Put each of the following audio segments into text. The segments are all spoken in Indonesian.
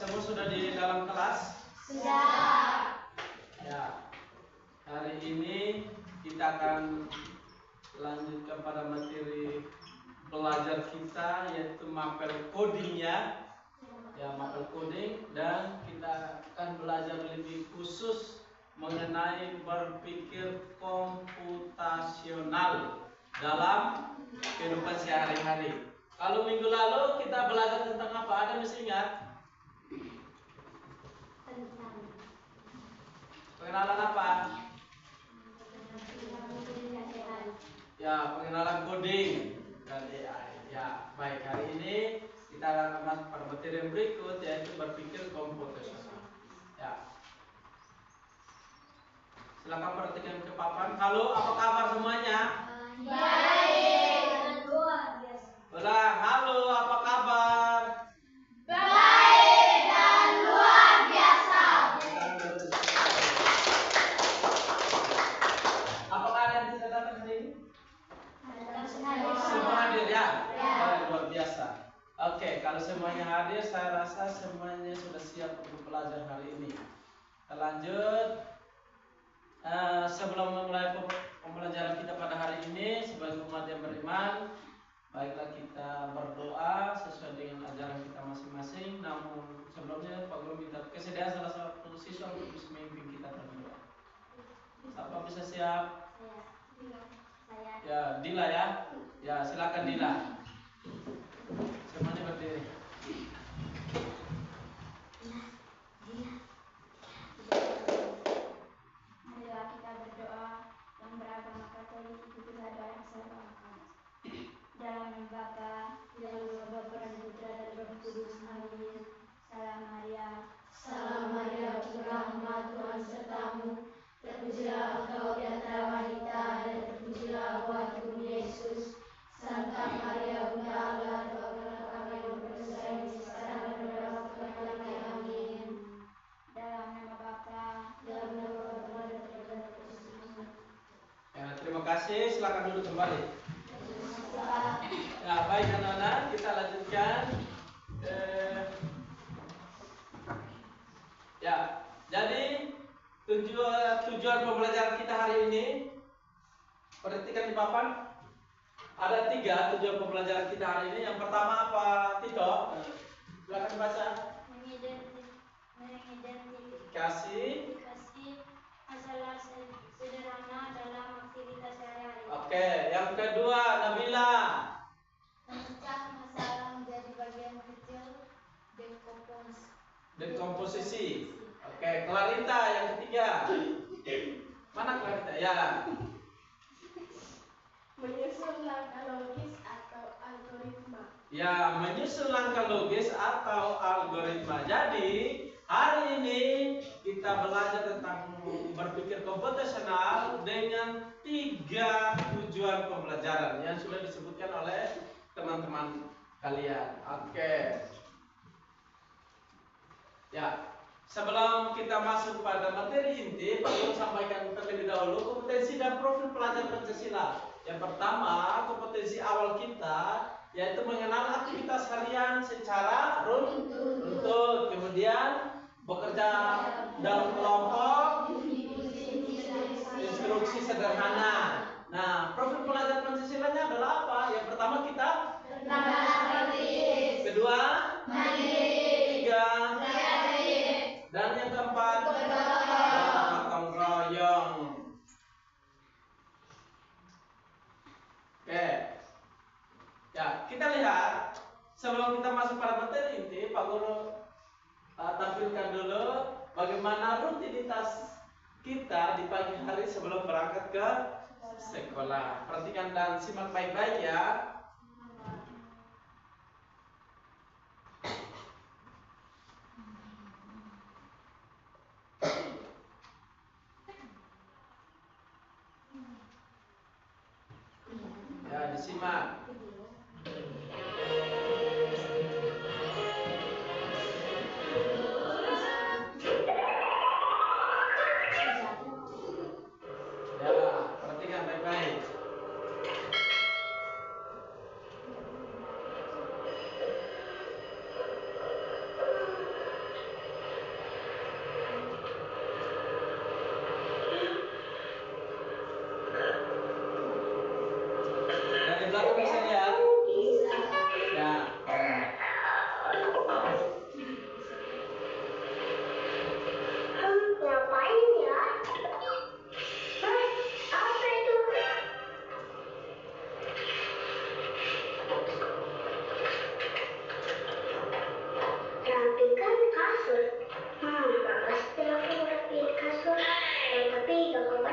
semua sudah di dalam kelas? Sudah. Ya. Hari ini kita akan lanjutkan pada materi belajar kita, yaitu mapel coding ya. Ya, mapel coding, dan kita akan belajar lebih khusus mengenai berpikir komputasional dalam kehidupan sehari-hari. Kalau minggu lalu kita belajar tentang apa? Ada masih ingat? Pengenalan apa? Ya, pengenalan coding dan AI. Ya, baik, hari ini kita akan masuk pada materi yang berikut, yaitu berpikir komputasional. Ya. Silakan perhatikan ke papan. Halo, apa kabar semuanya? Baik. Luar biasa. Ulang, halo, apa kabar? Baik dan luar biasa. Apakah ada yang tidak datang hari ini? Semua hadir ya? Luar biasa. Oke, kalau semuanya hadir, saya rasa semuanya sudah siap untuk belajar hari ini. Kita lanjut. Sebelum memulai pembelajaran kita pada hari ini, sebagai umat yang beriman, baiklah kita berdoa sesuai dengan ajaran kita masing-masing. Namun sebelumnya Pak Guru minta kesediaan salah satu siswa untuk bisa memimpin kita berdoa. Siapa bisa siap? Saya. Ya, Dila ya. Ya, silakan Dila. Semuanya berdiri. Marilah kita berdoa. Yang beragama Katolik ikutilah doa yang saya bawakan. Dalam nama Bapa, dalam nama Bapa dan Putra dan Roh Kudus. Amin. Salam Maria. Salam Maria, penuh rahmat, Tuhan sertamu. Terpujilah engkau di antara wanita, dan terpujilah buah tubuhmu Yesus. Santa Maria, Bunda Allah, doakanlah kami yang berdosa ini sekarang dan pada waktu kami. Amin. Dalam nama Bapa, Dalam nama Bapa dan Putra dan Roh Kudus. Ya, terima kasih. Silakan duduk kembali. Ya, baik anak-anak, kita lanjutkan. Ya, jadi tujuan pembelajaran kita hari ini, perhatikan di papan. Ada 3 tujuan pembelajaran kita hari ini. Yang pertama apa, Tito? Silakan baca. mengidentifikasi masalah sederhana dalam aktivitas sehari-hari. Oke, yang kedua, Nabila. Memecah masalah menjadi bagian kecil, Dekomposisi. Oke, Clarita yang ketiga. Mana Clarita? Ya. Menyusun langkah logis atau algoritma. Ya, menyusun langkah logis atau algoritma. Jadi, hari ini kita belajar tentang berpikir komputasional dengan 3 tujuan pembelajaran yang sudah disebutkan oleh teman-teman kalian. Oke. Ya, sebelum kita masuk pada materi inti, Pak Guru sampaikan terlebih dahulu kompetensi dan profil pelajar Pancasila. Yang pertama, kompetensi awal kita yaitu mengenal aktivitas harian secara runtut, kemudian bekerja dalam kelompok, instruksi sederhana. Nah, profil pelajar Pancasilanya adalah apa? Yang pertama kita kritis. Kedua, Mandiri. 3, Kreatif. dan yang keempat gotong royong. Oke. Ya, kita lihat sebelum kita masuk pada materi inti, Pak Guru tampilkan dulu bagaimana rutinitas kita di pagi hari sebelum berangkat ke sekolah. Perhatikan dan simak baik-baik ya. Ya, disimak. Ya, perhatikan baik-baik.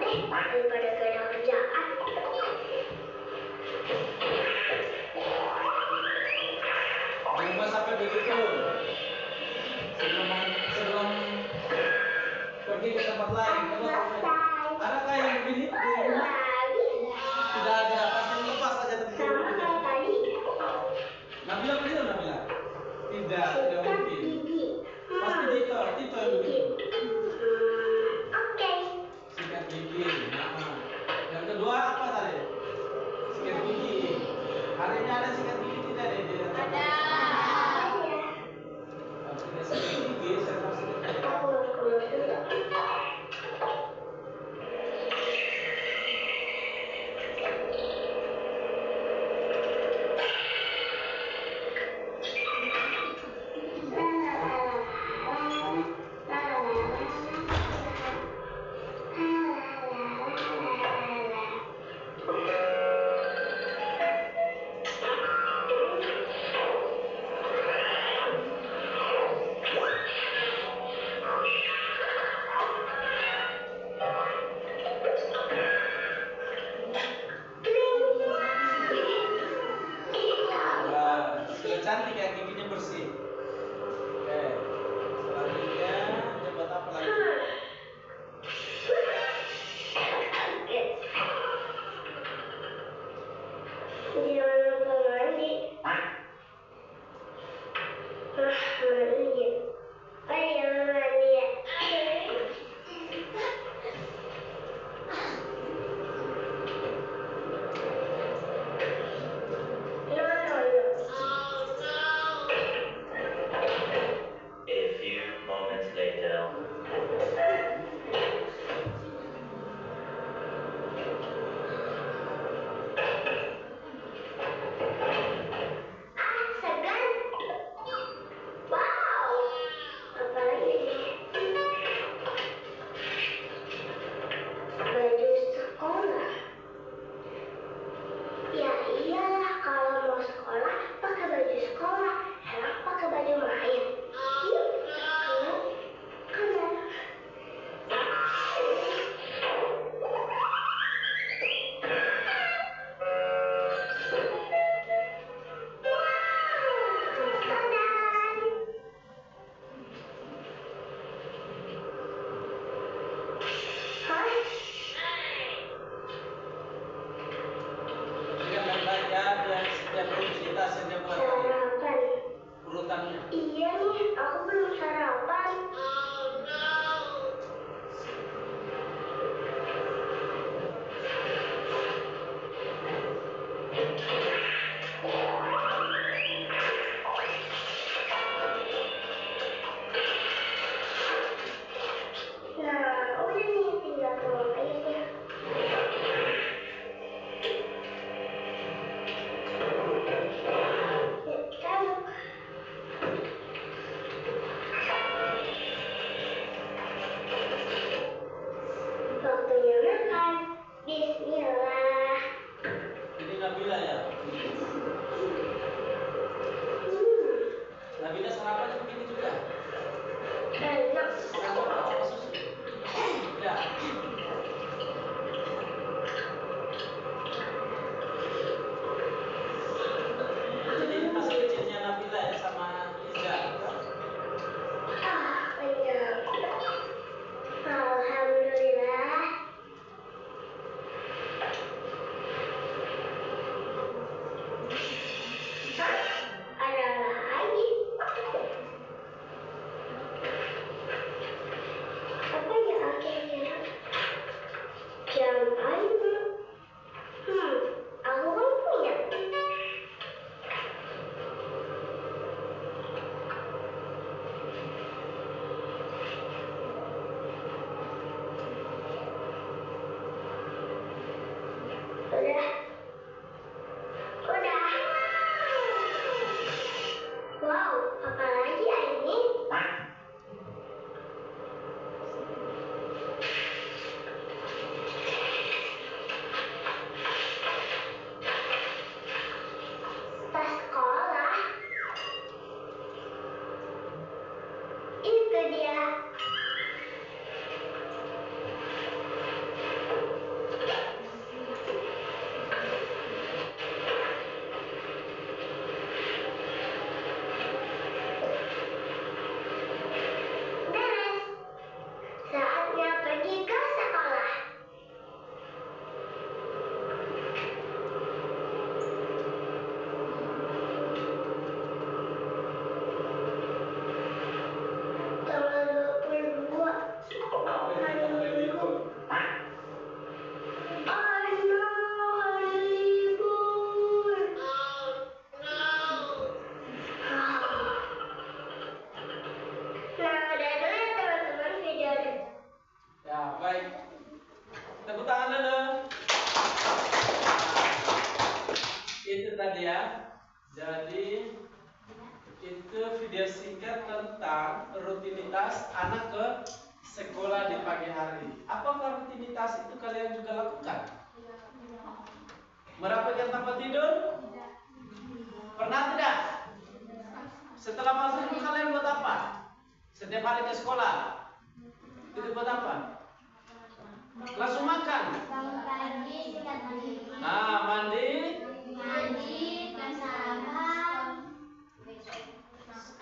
deh daripada gak ada kerjaan. Jangan sampai begitu. Sebelum pergi ke tempat lain. Ada kayak yang begini di rumah? Tidak ada, pasti lepas saja teman-teman. Nabila begitu Nabila? Tidak mungkin. Pasti Tito yang begitu. Oke. Sikat gigi. Yang kedua apa tadi? Sikat gigi. Hari ini ada sikat gigi tidak ada? Ada. Harus tidak sikat gigi, saya mau sikat gigi. Cantik ya, giginya bersih. Oke, selanjutnya coba apa lagi? Jangan lupa mandi. Mandi. Ayo mandi ya. Iya nih, aku belum sarapan. Nah, udah nih, tinggal tuang airnya. Waktunya makan. Bismillah. Ini Nabila ya? Nabila sarapan begini juga? Enak. Sarapan apa susu? Ya. Jadi ini masih kecilnya Nabila ya sama Iza. Enak. Alhamdulillah. Ada lagi. rutinitas anak ke sekolah di pagi hari. Apakah rutinitas itu kalian juga lakukan? Merapikan tempat tidur? Pernah tidak? Setelah maghrib kalian buat apa? Setiap hari ke sekolah itu buat apa? Langsung makan. Bangun pagi, sikat mandi. Nah, mandi. Mandi, bersarapan.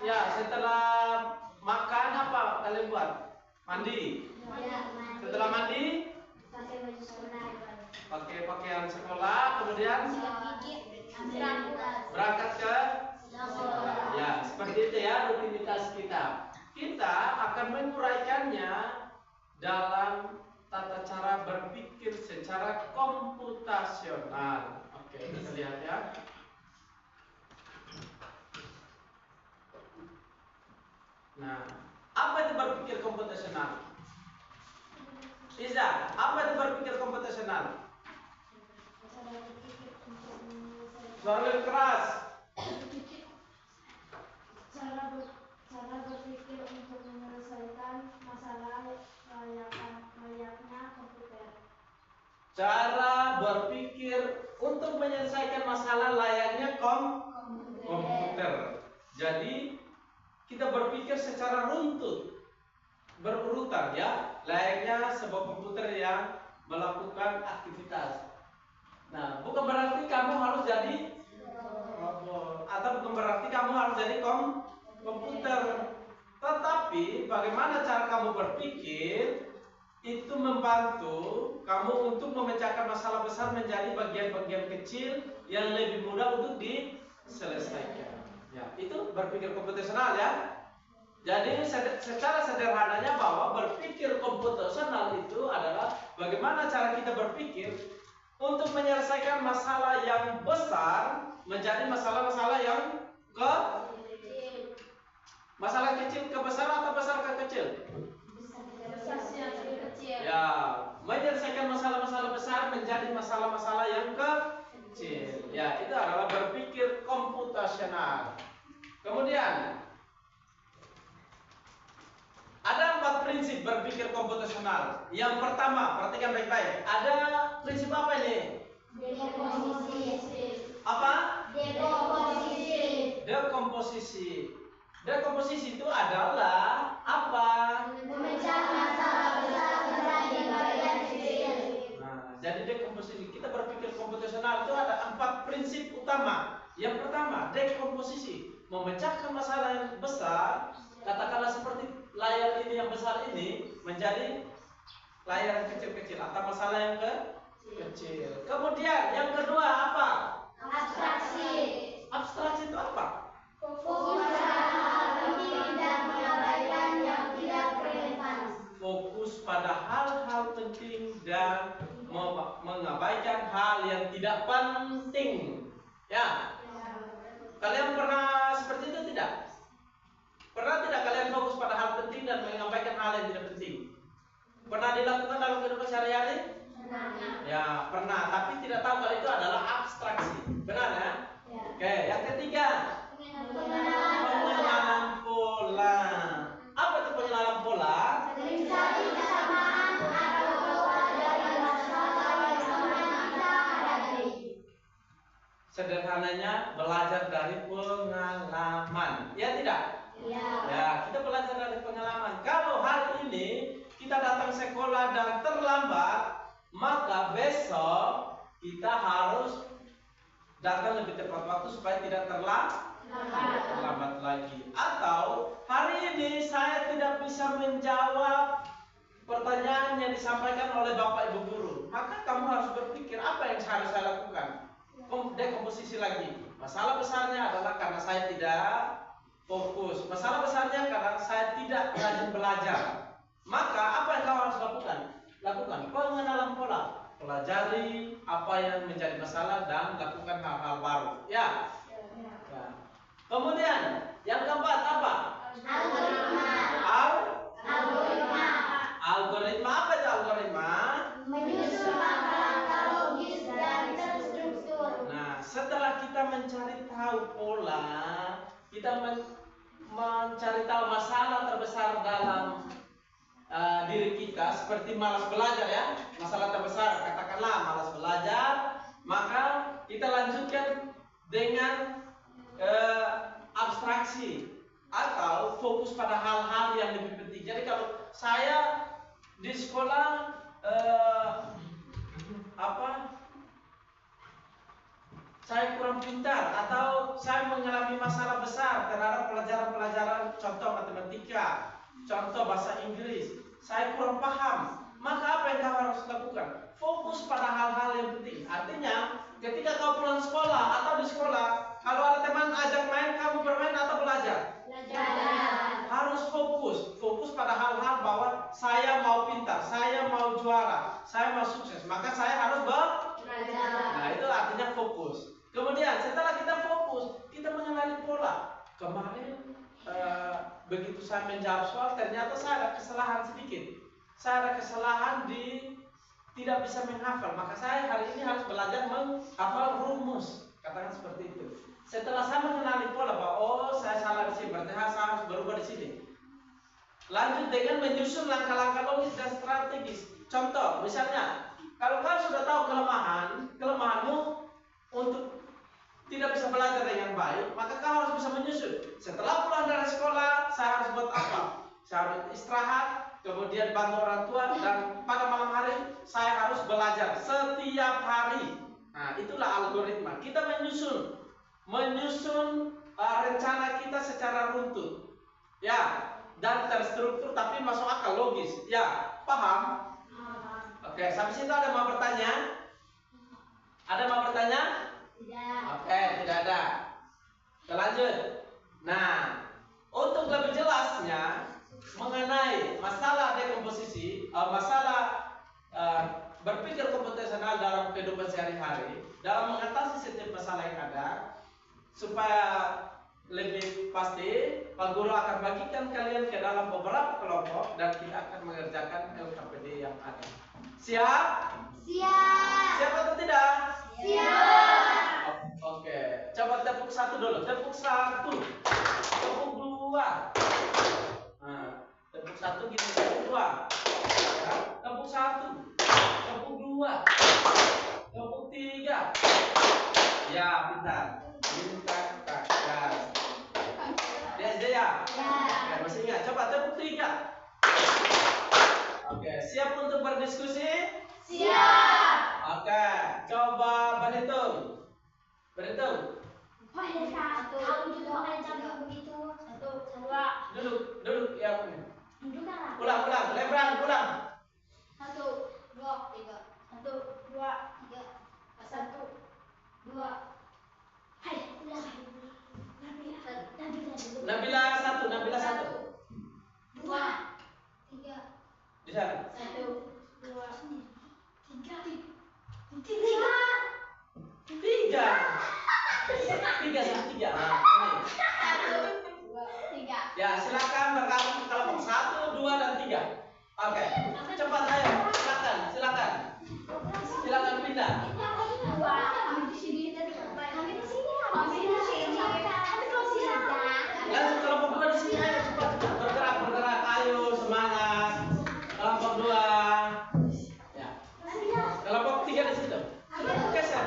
Ya, setelah makan apa kalian buat? Mandi. Ya, mandi. Setelah mandi, Pakai baju sekolah. pakai pakaian sekolah, kemudian Sikat gigi, ambil rambut. berangkat ke Sekolah. ya, seperti itu ya rutinitas kita. Kita akan menguraikannya dalam tata cara berpikir secara komputasional. Oke, kita lihat ya. Nah, apa itu berpikir komputasional? Iza, apa itu berpikir komputasional? Suara lebih keras. Cara berpikir untuk menyelesaikan masalah layaknya komputer. Cara berpikir untuk menyelesaikan masalah layaknya komputer. Jadi kita berpikir secara runtut, berurutan ya, layaknya sebuah komputer yang melakukan aktivitas. Nah, bukan berarti kamu harus jadi robot, atau bukan berarti kamu harus jadi komputer. Tetapi bagaimana cara kamu berpikir itu membantu kamu untuk memecahkan masalah besar menjadi bagian-bagian kecil yang lebih mudah untuk diselesaikan. Ya, itu berpikir komputasional ya. Jadi secara sederhananya bahwa berpikir komputasional itu adalah bagaimana cara kita berpikir untuk menyelesaikan masalah yang besar menjadi masalah-masalah yang masalah kecil ke besar atau besar ke kecil? Ya, menyelesaikan masalah-masalah besar menjadi masalah-masalah yang kecil. Ya, itu adalah berpikir komputasional. Kemudian ada 4 prinsip berpikir komputasional. Yang pertama, perhatikan baik-baik. Ada prinsip apa ini? Dekomposisi. Apa? Dekomposisi. Dekomposisi. Dekomposisi itu adalah apa? Memecah masalah besar menjadi bagian kecil. Nah, jadi dekomposisi. Kita berpikir komputasional itu ada 4 prinsip utama. Yang pertama, dekomposisi, memecahkan masalah yang besar, katakanlah seperti layar ini yang besar ini menjadi layar yang kecil-kecil atau masalah yang kecil. Kemudian yang kedua apa? Abstraksi. Abstraksi itu apa? Fokus pada hal penting dan mengabaikan yang tidak relevan. Fokus pada hal-hal penting dan mengabaikan hal yang tidak penting. Ya. Kalian pernah seperti itu tidak? Pernah tidak kalian fokus pada hal penting dan mengabaikan hal yang tidak penting? Pernah dilakukan dalam kehidupan sehari-hari? Ya, pernah. Tapi tidak tahu kalau itu adalah abstraksi. Benar ya? Oke, yang ketiga, pengenalan pola. Apa itu pengenalan pola? Mencari kesamaan atau pola dari masalah yang pernah kita hadapi. Sederhananya belajar dari pengalaman. Ya tidak? Ya, kita belajar dari pengalaman. Kalau hari ini kita datang sekolah dan terlambat, maka besok kita harus datang lebih tepat waktu supaya tidak terlambat lagi. Atau hari ini saya tidak bisa menjawab pertanyaan yang disampaikan oleh Bapak Ibu guru, maka kamu harus berpikir apa yang harus saya lakukan. Dekomposisi lagi. Masalah besarnya adalah karena saya tidak fokus. Masalah besarnya karena saya tidak rajin belajar. Maka apa yang kau harus lakukan? Lakukan pengenalan pola. Pelajari apa yang menjadi masalah dan lakukan hal-hal baru. Ya. Kemudian yang keempat apa? Algoritma. Algoritma. Algoritma apa itu algoritma? Menyusun langkah-langkah logis dan terstruktur. Nah, setelah kita mencari tahu pola, kita mencari tahu masalah terbesar matematika seperti malas belajar ya, masalah terbesar katakanlah malas belajar, maka kita lanjutkan dengan abstraksi atau fokus pada hal-hal yang lebih penting. Jadi kalau saya di sekolah saya kurang pintar atau saya mengalami masalah besar terhadap pelajaran-pelajaran contoh matematika, contoh bahasa Inggris, saya kurang paham, maka apa yang kamu harus lakukan? Fokus pada hal-hal yang penting. Artinya ketika kau pulang sekolah atau di sekolah, kalau ada teman ajak main, kamu bermain atau belajar? Belajar. Harus fokus pada hal-hal bahwa saya mau pintar, saya mau juara, saya mau sukses, maka saya harus belajar. Nah, itu artinya fokus. Kemudian setelah kita fokus, kita mengenali pola. Kemarin begitu saya menjawab soal, ternyata saya ada kesalahan sedikit. Saya ada kesalahan di tidak bisa menghafal, maka saya hari ini harus belajar menghafal rumus. Katakan seperti itu. Setelah saya mengenali pola bahwa saya salah di sini, berarti saya harus berubah di sini. Lanjut dengan menyusun langkah-langkah logis dan strategis. Contoh, misalnya, kalau kau sudah tahu kelemahanmu untuk tidak bisa belajar dengan baik, maka kau harus bisa menyusun. Setelah pulang dari sekolah, saya harus buat apa? Saya harus istirahat, kemudian bantu orang tua, dan pada malam hari saya harus belajar setiap hari. Nah, itulah algoritma. Kita menyusun rencana kita secara runtut, ya, dan terstruktur, tapi masuk akal, logis, ya, paham? Oke, sampai situ ada mau bertanya? Ada mau bertanya? Tidak. Oke, tidak ada. Kita lanjut. Nah, untuk lebih jelasnya mengenai masalah dekomposisi, masalah berpikir komputasional dalam kehidupan sehari-hari, dalam mengatasi setiap masalah yang ada, supaya lebih pasti, Pak Guru akan bagikan kalian ke dalam beberapa kelompok dan kita akan mengerjakan LKPD yang ada. Siap? Siap. Siap atau tidak? Siap. Oke, coba tepuk satu dulu. Tepuk satu, tepuk dua. Nah, tepuk satu gini, tepuk dua. Ya, tepuk satu, tepuk dua, tepuk tiga. Ya, pintar. Pintar. Ya, ya. Oke, masih ingat. Coba tepuk tiga. Oke, siap untuk berdiskusi? Siap. Oke, coba berhitung. Berhitung. Kamu juga aja begitu. 1, 2. Duduk ya. Duduk kan? Ulang. Lebran, ulang. 1, 2, 3. 1, 2, 3. 1, 2. Hai, ulang. Nabila satu. 2, 3. Di sana. 1, 2, 3. 3. Nah, ini. 1, 2, 3. Ya, silakan bergabung ke kelompok 1, 2, dan 3. Oke. Cepat ayo. Silakan. Silakan pindah. Langsung kelompok 2 di sini ayo cepat. Bergerak. Ayo semangat. Kelompok 2. Ya. Kelompok 3 di situ. Geser.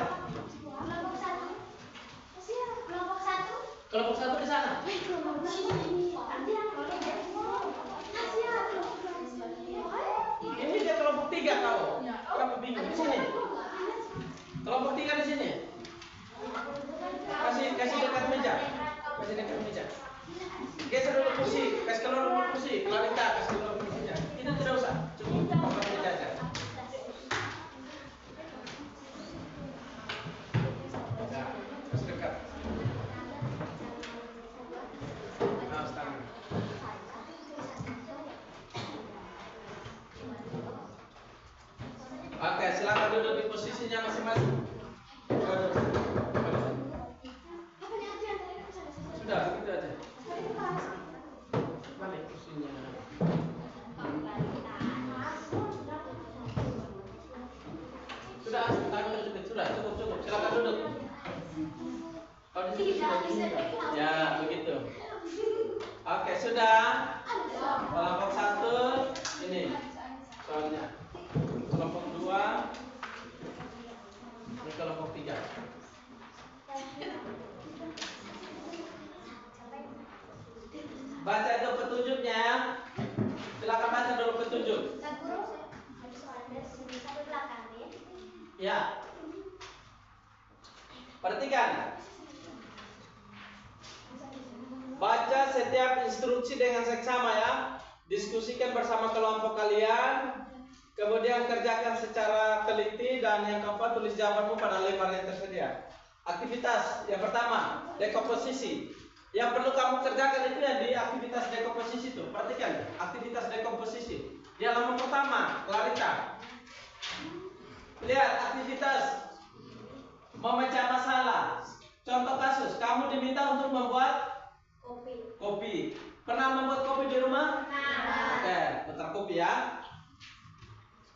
Kelompok 1 di sana. Ini dia kelompok 3 kau. Kamu bingung di sini. Kelompok 3 di sini. Kasih dekat meja. Geser dulu kursi. Kasih keluar dulu kursi. Clarita, kasih keluar kursinya. Itu tidak usah. Cukup pakai meja aja. Nah, kasih dekat. Nah, tangan. Oke, silakan duduk di posisinya masing-masing. Sudah, begitu aja. Balik kursinya. Sudah, cukup. Silakan duduk. Kalau di sini sudah. Ya, begitu. Oke, sudah. Kelompok 1 ini. Ya. Perhatikan. Baca setiap instruksi dengan seksama ya. Diskusikan bersama kelompok kalian. Kemudian kerjakan secara teliti, dan yang keempat tulis jawabanmu pada lembar yang tersedia. Aktivitas yang pertama, dekomposisi. Yang perlu kamu kerjakan itu ya di aktivitas dekomposisi itu. Perhatikan, aktivitas dekomposisi. Di halaman pertama, Clarita. Lihat aktivitas memecah masalah. Contoh kasus, kamu diminta untuk membuat kopi. Pernah membuat kopi di rumah? Oke, putar kopi ya.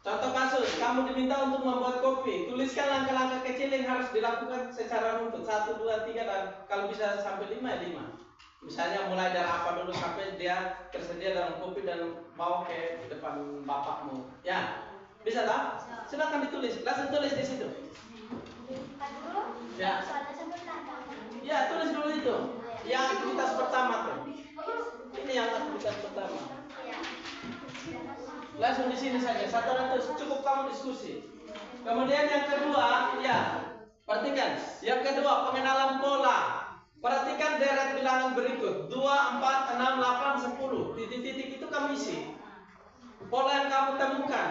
Contoh kasus, kamu diminta untuk membuat kopi. Tuliskan langkah-langkah kecil yang harus dilakukan secara runtut. 1, 2, 3, dan kalau bisa sampai 5 ya 5. Misalnya mulai dari apa dulu sampai dia tersedia dalam kopi dan bawa ke depan bapakmu. Ya, bisa tak? Silakan ditulis, langsung tulis di situ. Ya. Ya, tulis dulu itu. Yang aktivitas pertama tuh. Ini yang aktivitas pertama. Langsung di sini saja. 100 cukup kamu diskusi. Kemudian yang kedua, ya, perhatikan. Yang kedua, pengenalan pola. Perhatikan deret bilangan berikut 2, 4, 6, 8, 10. Titik-titik itu kamu isi. Pola yang kamu temukan.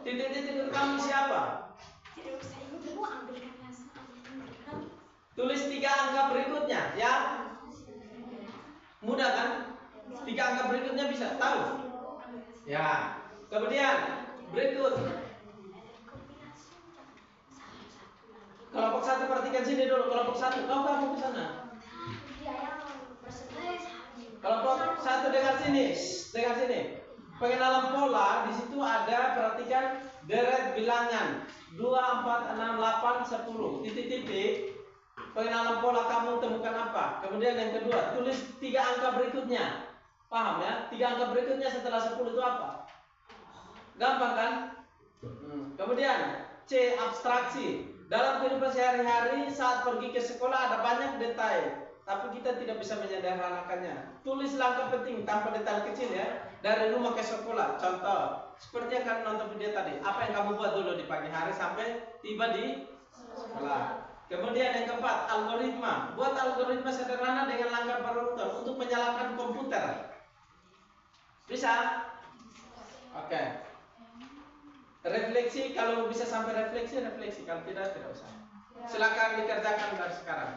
Titik-titik itu kamu isi apa? Tulis 3 angka berikutnya, ya. Mudah kan? 3 angka berikutnya bisa tahu. Ya. Kemudian berikut. Kelompok 1 perhatikan sini dulu. Kelompok 1, kamu ke sana. Kelompok 1 dengar sini. Dengar sini. Pengenalan pola di situ ada, perhatikan deret bilangan 2, 4, 6, 8, 10. Titik-titik. Pengenalan pola kamu temukan apa? Kemudian yang kedua, tulis 3 angka berikutnya. Paham ya? 3 angka berikutnya setelah 10 itu apa? Gampang kan? Kemudian C, abstraksi. Dalam kehidupan sehari-hari saat pergi ke sekolah ada banyak detail, tapi kita tidak bisa menyederhanakannya. Tulis langkah penting tanpa detail kecil ya. Dari rumah ke sekolah. Contoh, seperti yang kamu nonton video tadi. Apa yang kamu buat dulu di pagi hari sampai tiba di sekolah. Kemudian yang keempat, algoritma. Buat algoritma sederhana dengan langkah berurutan untuk menyalakan komputer. Bisa? Oke. Refleksi, kalau bisa sampai refleksi. Kalau tidak usah. Silakan dikerjakan dari sekarang.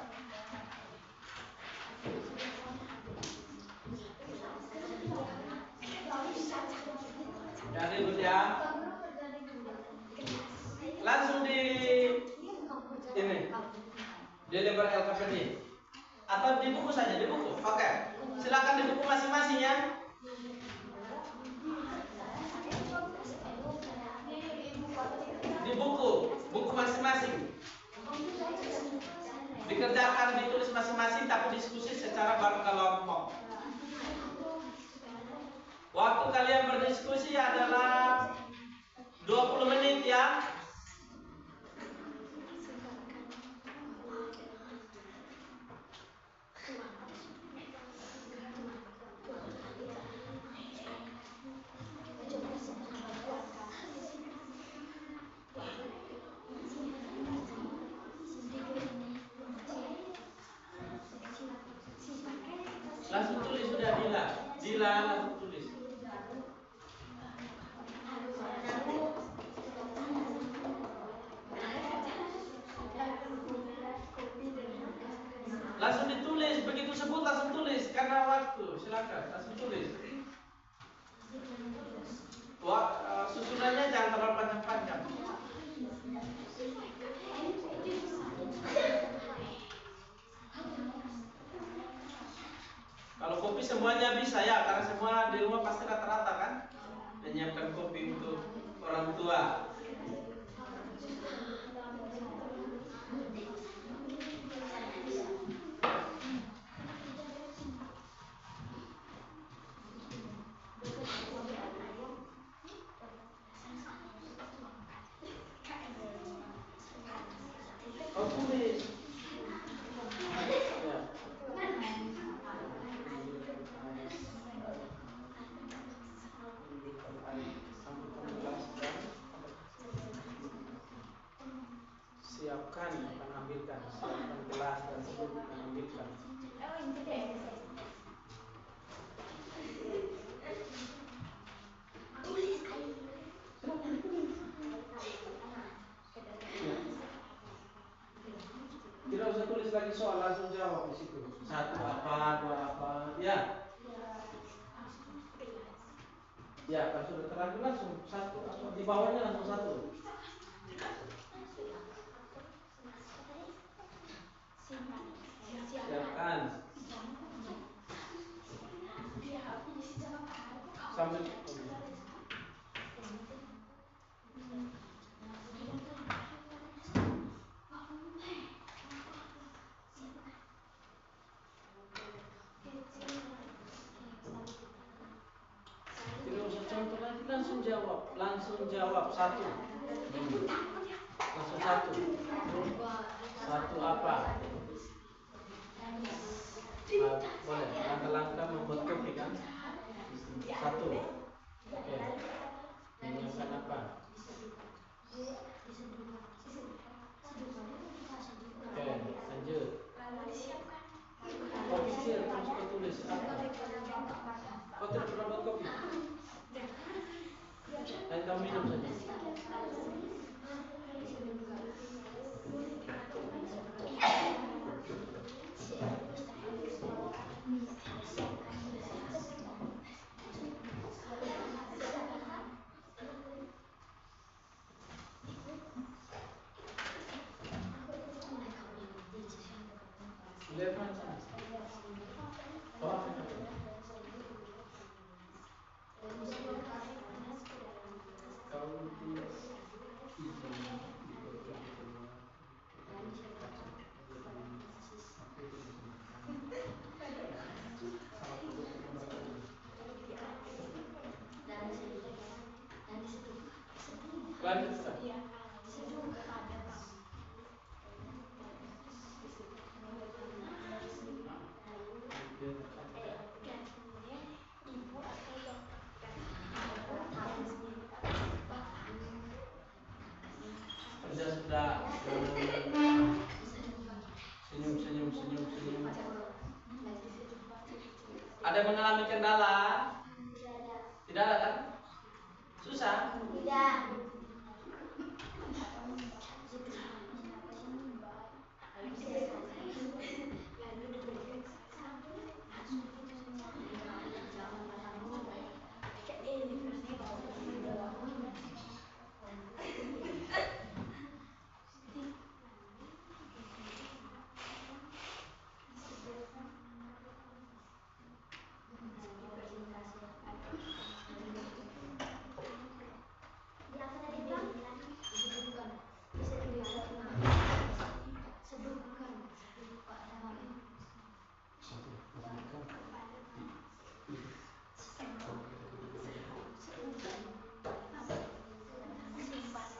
Jadi ya. Langsung di ini. Di lembar LKPD. Atau di buku saja, di buku. Oke. Silakan di buku masing-masing ya. Di buku masing-masing. Dikerjakan, ditulis masing-masing, tapi diskusi secara berkelompok. Waktu kalian berdiskusi adalah 20 menit ya. Langsung tulis sudah Dila langsung tulis. Langsung ditulis, begitu sebut langsung tulis karena waktu. Silakan langsung tulis. Susunannya jangan terlalu panjang-panjang. Kalau kopi semuanya bisa ya, karena semua di rumah pasti rata-rata kan menyiapkan kopi untuk orang tua. Oh, tulis. Ya. soal langsung jawab di situ. Satu apa, dua apa, ya. Ya, kalau sudah terlanjur langsung satu apa di bawahnya langsung satu. Siapkan. Sampai tidak usah contoh lagi, langsung jawab satu. Langsung satu. Satu apa? Boleh, langkah-langkah membuat kopi kan? Satu. Oke. Menyiapkan apa? Oke, lanjut. Kopi kecil, terus kau tulis apa? Kau tidak pernah buat kopi? Dan kamu minum saja. Lihat mana? Oh, apa? Kau tidak lanjut. Sudah. Senyum. Ada yang mengalami kendala? Tidak ada kan? Susah? Tidak.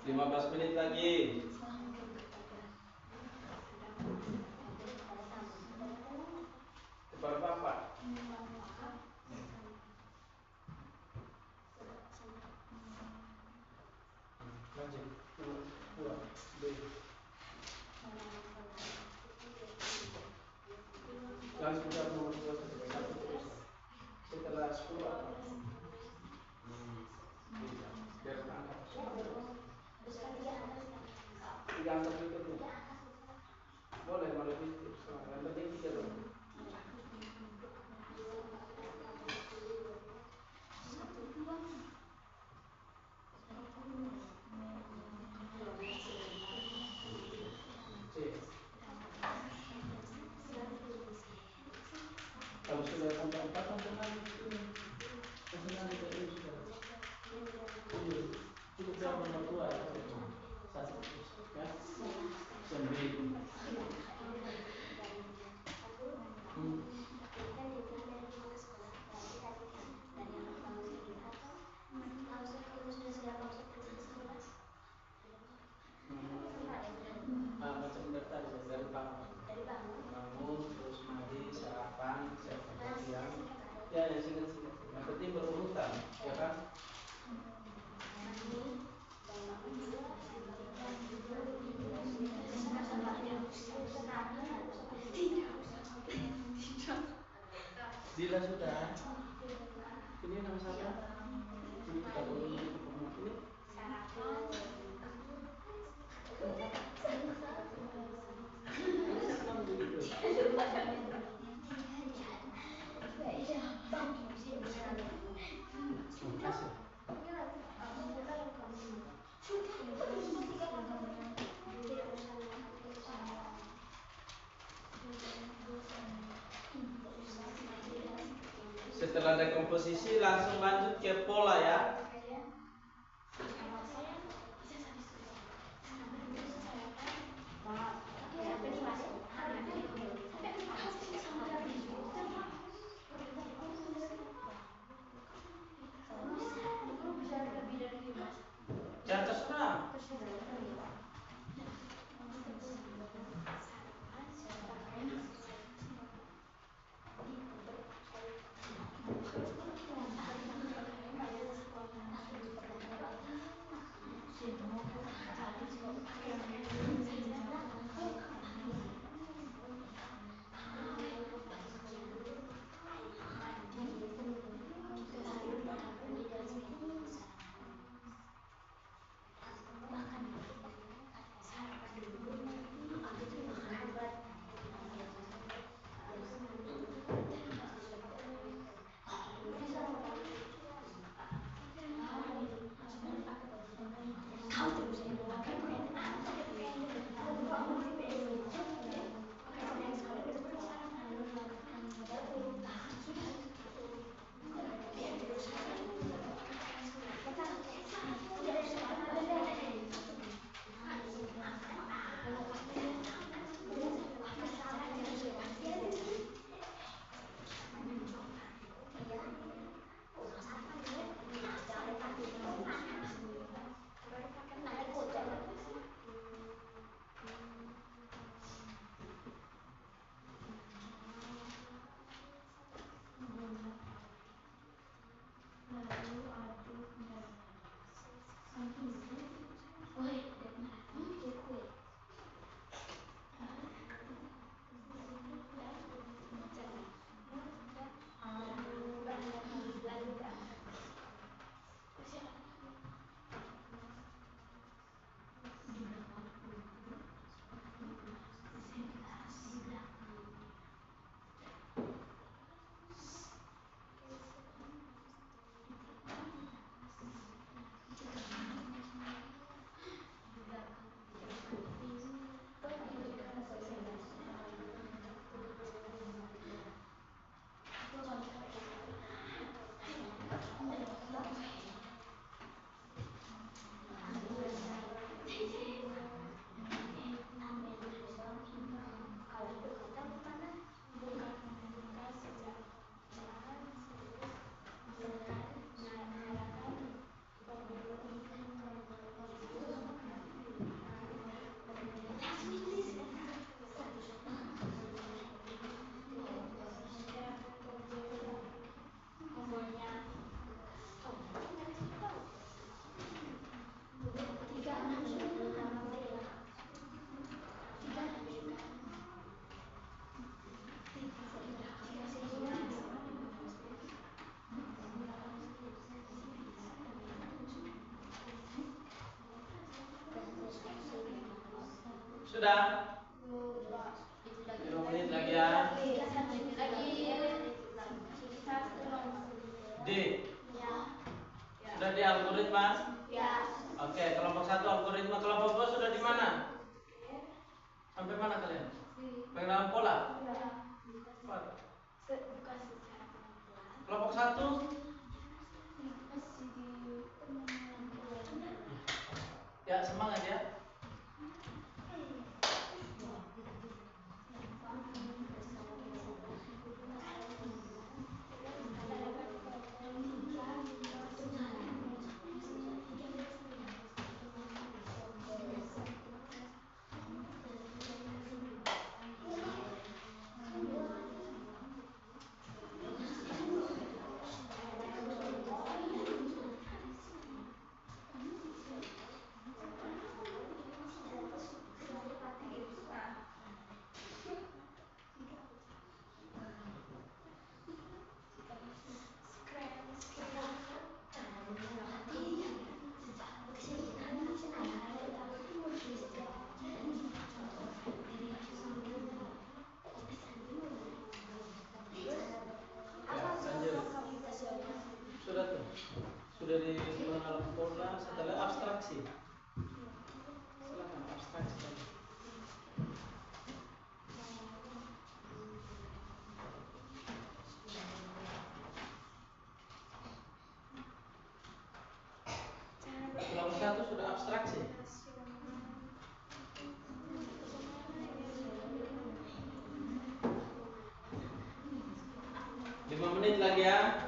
Lima 15 menit lagi. Kepada Bapak. Lanjut. Dua. Langsung jawab nomor 2 satu terus. Setelah 10 apa? Biar angkat. Tiga angkat berikutnya. Boleh lebih. Yang penting 3 dong. Kalau sudah sampai 4 langsung lanjut. Cukup jawab nomor 2 ya. Satu terus ya. 9. Macam dari bangun, terus mandi, sarapan, siapkan siang. Ya, yang singkat. Yang penting berurutan, ya kan? Dila sudah. Ini nama siapa? Ini kita boleh ini. Kenapa begitu? Setelah dekomposisi langsung lanjut ke pola ya. Ya terserah. Sudah? 5 menit lagi ya. D. Sudah di algoritma? Oke, kelompok 1 algoritma. Kelompok 2 sudah di mana? Sampai mana kalian? Sampai dalam pola? Kelompok 1? Ya, semangat ya. Sudah tuh. Sudah di mengenal pola setelah abstraksi. Silakan abstraksi tadi. 1 sudah abstraksi. 5 menit lagi ya.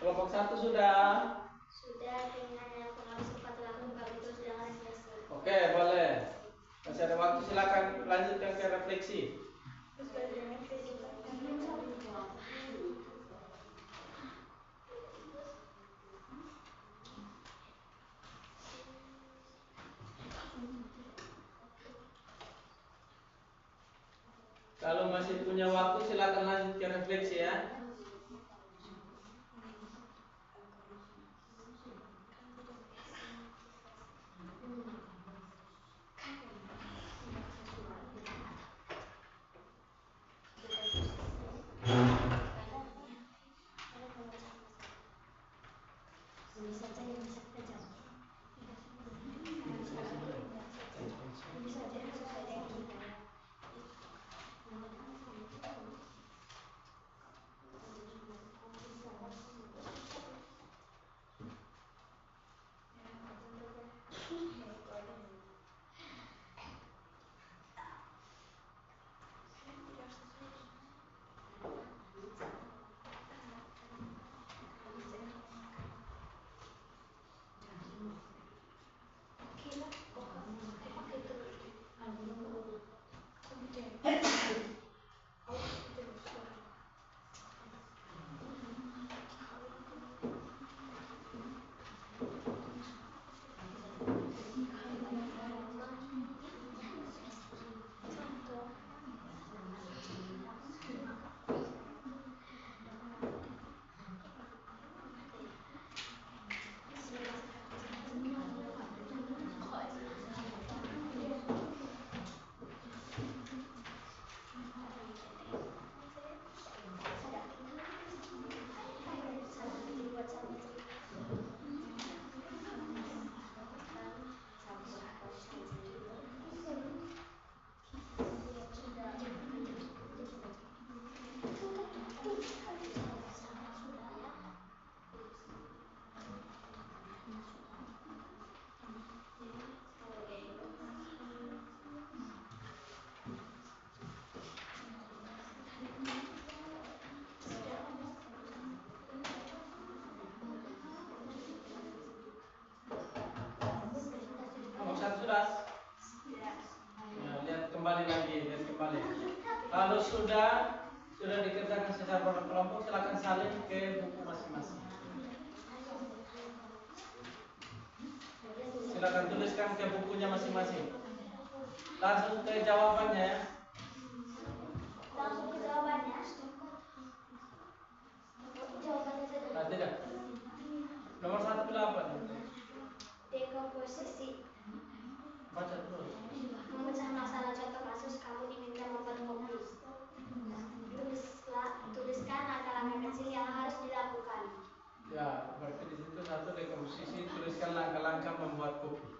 Kelompok 1 sudah? Sudah, dengan yang pengawas cepat lakukan kami terus dengan refleksi. Oke, boleh. Masih ada waktu, silakan lanjutkan ke refleksi. Kalau masih punya waktu silakan lanjut ke refleksi ya. Sudah? Ya, lihat kembali lagi, lihat kembali. Kalau sudah dikerjakan secara berkelompok, silakan salin ke buku masing-masing. Silakan tuliskan ke bukunya masing-masing. Langsung ke jawabannya ya. Langsung ke jawabannya. Jawabannya saja. Nah, tidak. Nomor 1 bila apa? Dekomposisi. Baca terus. Memecah masalah contoh kasus kamu diminta membuat kopi. Tuliskan langkah-langkah kecil yang harus dilakukan. Ya, berarti di situ 1 dekomposisi, tuliskan langkah-langkah membuat kopi.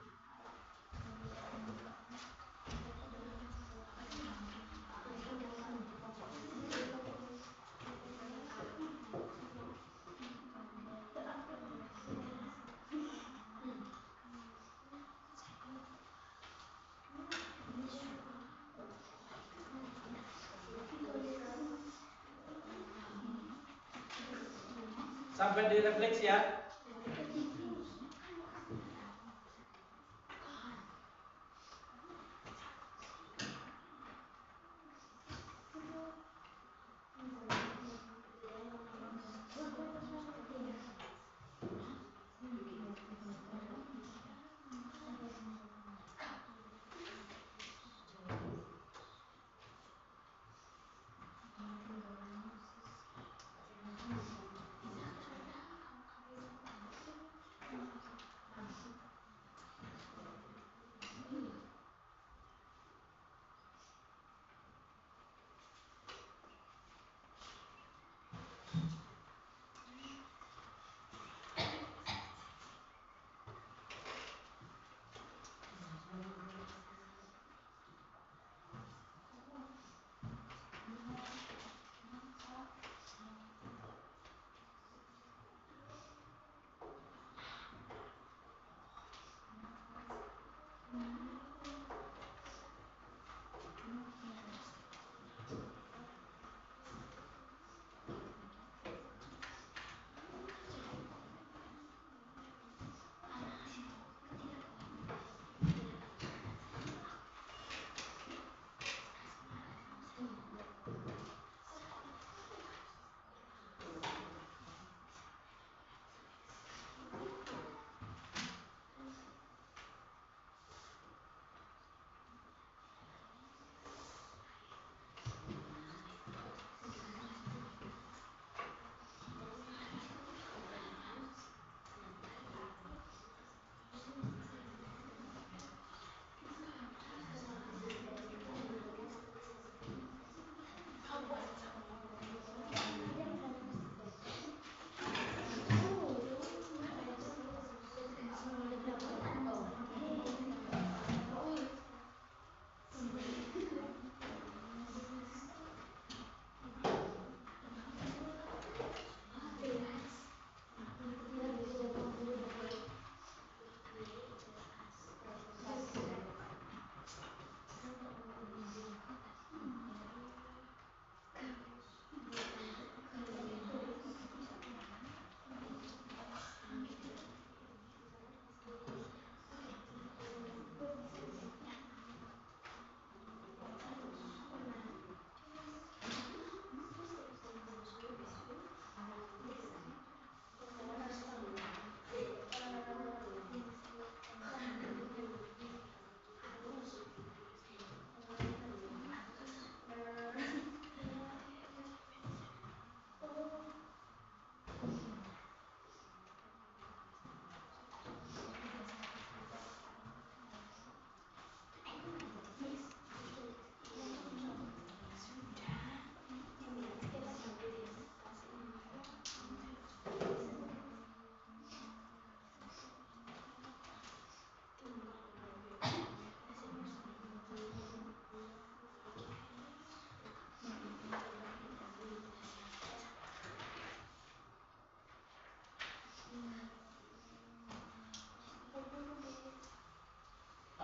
Sampai direfleksi ya.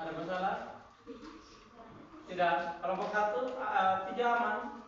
Ada masalah? Tidak. Kelompok 1 3 aman.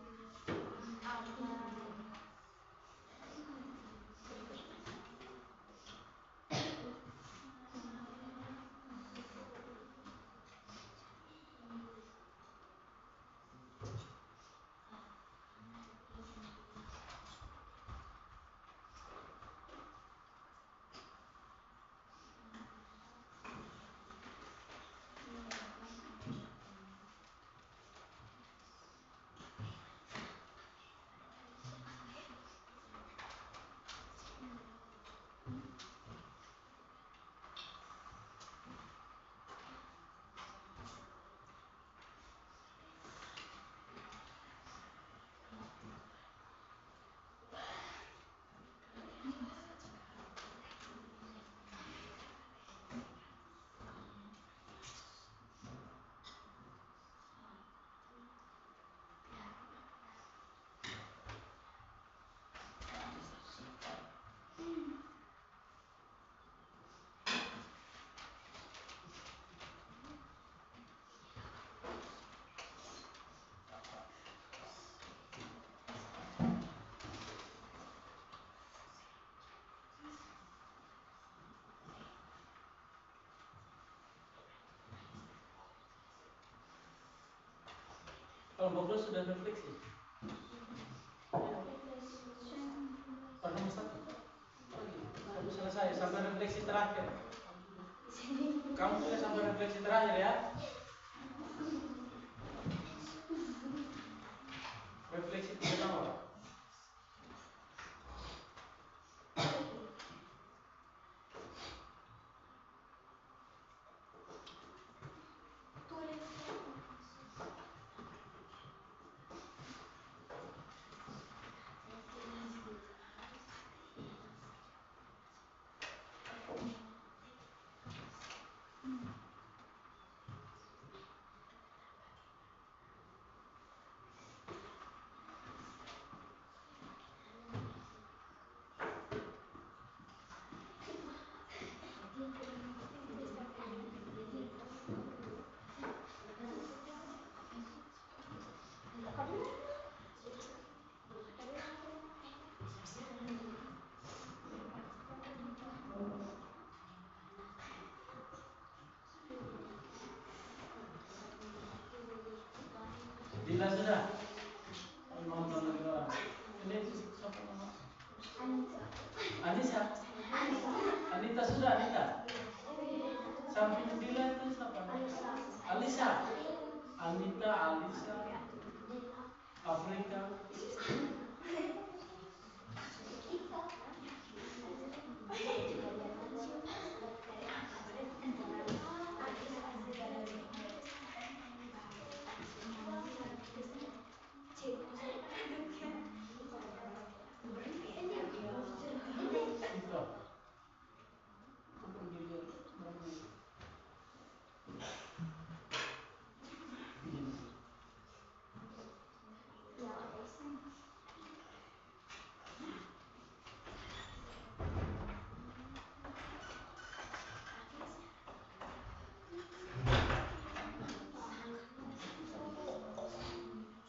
Kelompok 2 sudah refleksi. Pada nomor 1 baru selesai sampai refleksi terakhir. Kamu sudah sampai refleksi terakhir ya. Refleksi pertama. Dila sudah nonton lagi orang. Ini siapa nama? Anissa. Anita sudah Anita. Samping Dila itu siapa? Alisa. Anita, Alisa, Afrika. Itu. Aku pergi lihat mana.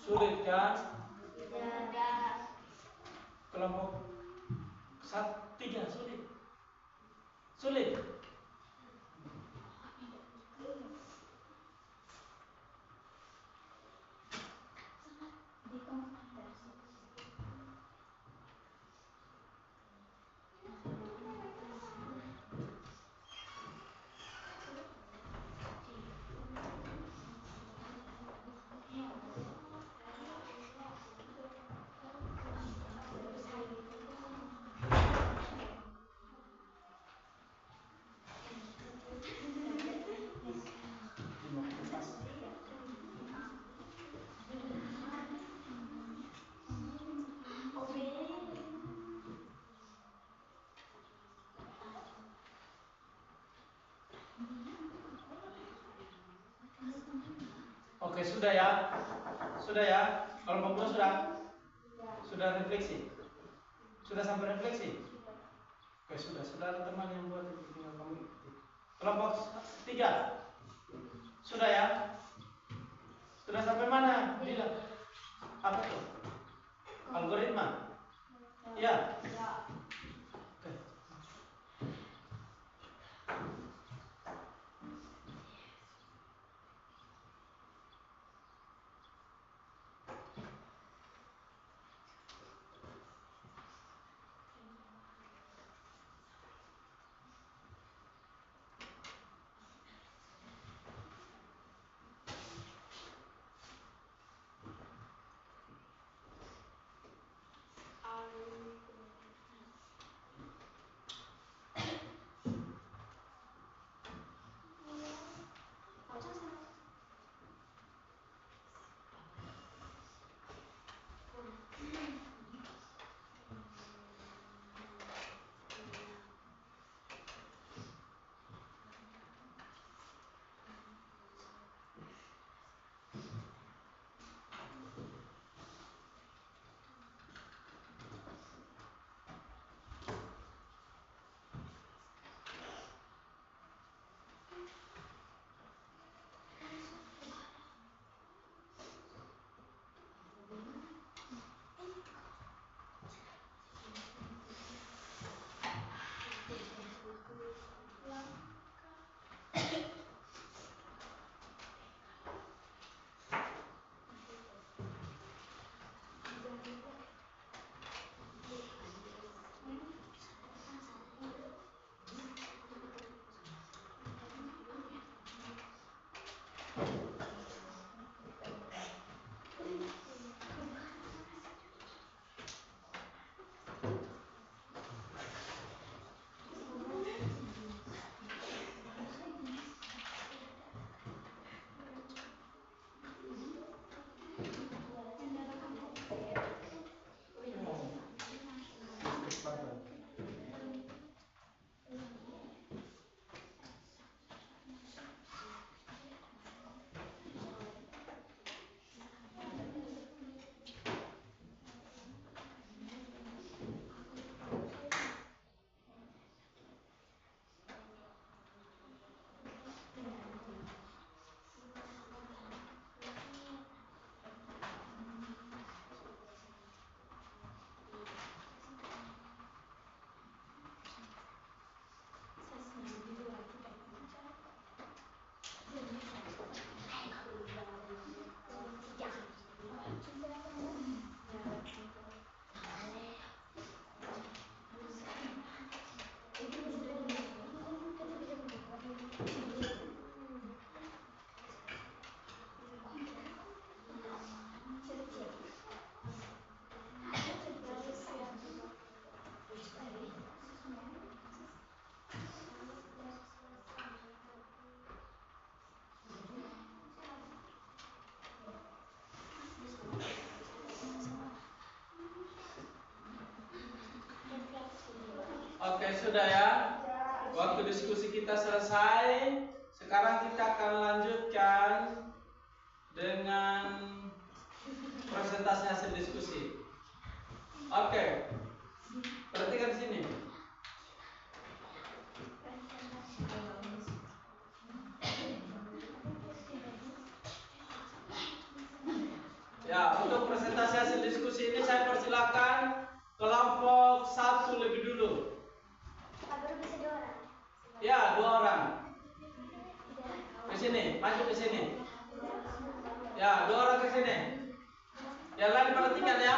Sulit kan? Kelompok 3 sulit. Sulit. Oke, sudah ya. Sudah ya. Kelompok 2 sudah. Sudah refleksi. Sudah sampai refleksi. Oke, sudah. Sudah ada teman yang buat itu tinggal kamu ikuti. Kelompok 3. Sudah ya. Sudah sampai mana? Bila. Apa tuh? Algoritma. Ya. Oke. Oke, sudah ya. Waktu diskusi kita selesai. Sekarang kita akan lanjutkan dengan presentasi hasil diskusi. Oke. Perhatikan di sini. Ya, untuk presentasi hasil diskusi ini saya persilakan kelompok 1 lebih dulu. Pak Guru bisa 2 orang? Ya, 2 orang. Ke sini, maju ke sini. Ya, 2 orang ke sini. Yang lain perhatikan ya.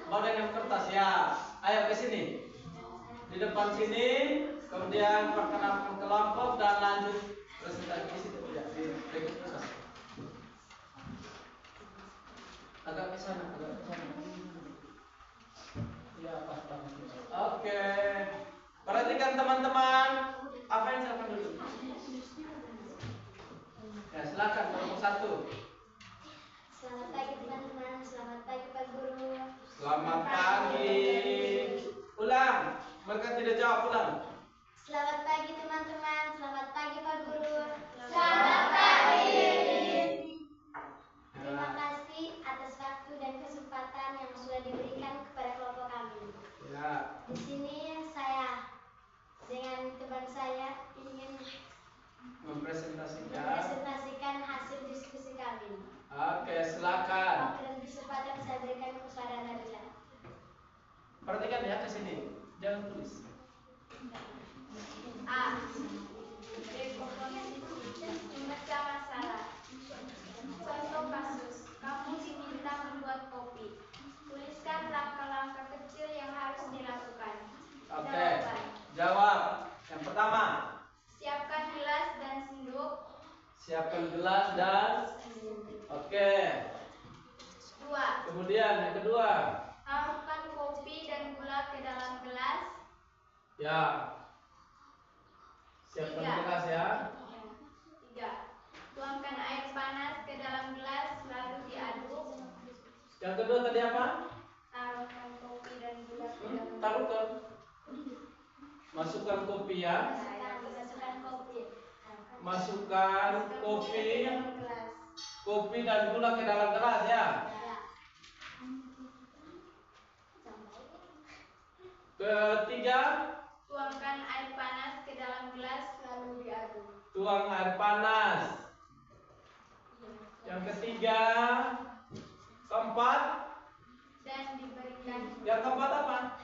Bawa dengan kertas ya. Ayo ke sini. Di depan sini. Kemudian perkenalkan kelompok dan lanjut presentasi di situ ya. Di berikut proses. Agak ke sana, agak ke sana. Ya, pas banget. Oke. Perhatikan teman-teman. Apa yang silakan dulu? Ya, silakan kelompok 1. Selamat pagi teman-teman, selamat pagi Pak Guru. Selamat pagi. Ulang. Mereka tidak jawab, ulang. Selamat pagi teman-teman, selamat pagi Pak Guru. Selamat pagi. Terima kasih atas waktu dan kesempatan yang sudah diberikan kepada kelompok kami. Ya. Di sini saya dengan teman saya ingin mempresentasikan hasil diskusi kami. Oke, silakan. Waktu dan kesempatan saya berikan kepada Nabila. Perhatikan ya ke sini. Jangan tulis. A. Dekomposisi memecah masalah. Contoh kasus, kamu diminta membuat kopi. Tuliskan langkah-langkah kecil yang harus dilakukan. Oke. Jawaban. Jawab. Yang pertama. Siapkan gelas dan sendok. Siapkan gelas dan. Oke. 2. Kemudian yang kedua. Taruhkan kopi dan gula ke dalam gelas. Ya. Siapkan 3. gelas ya. 3. Tuangkan air panas ke dalam gelas lalu diaduk. Yang kedua tadi apa? Taruhkan kopi dan gula ke dalam Taruhkan. Masukkan kopi ya. Masukkan kopi. Masukkan kopi. ke dalam gelas. Kopi dan gula ke dalam gelas ya. Ya. Ketiga. Tuangkan air panas ke dalam gelas lalu diaduk. Tuang air panas. Yang ketiga. Keempat. Dan diberikan. Yang keempat apa?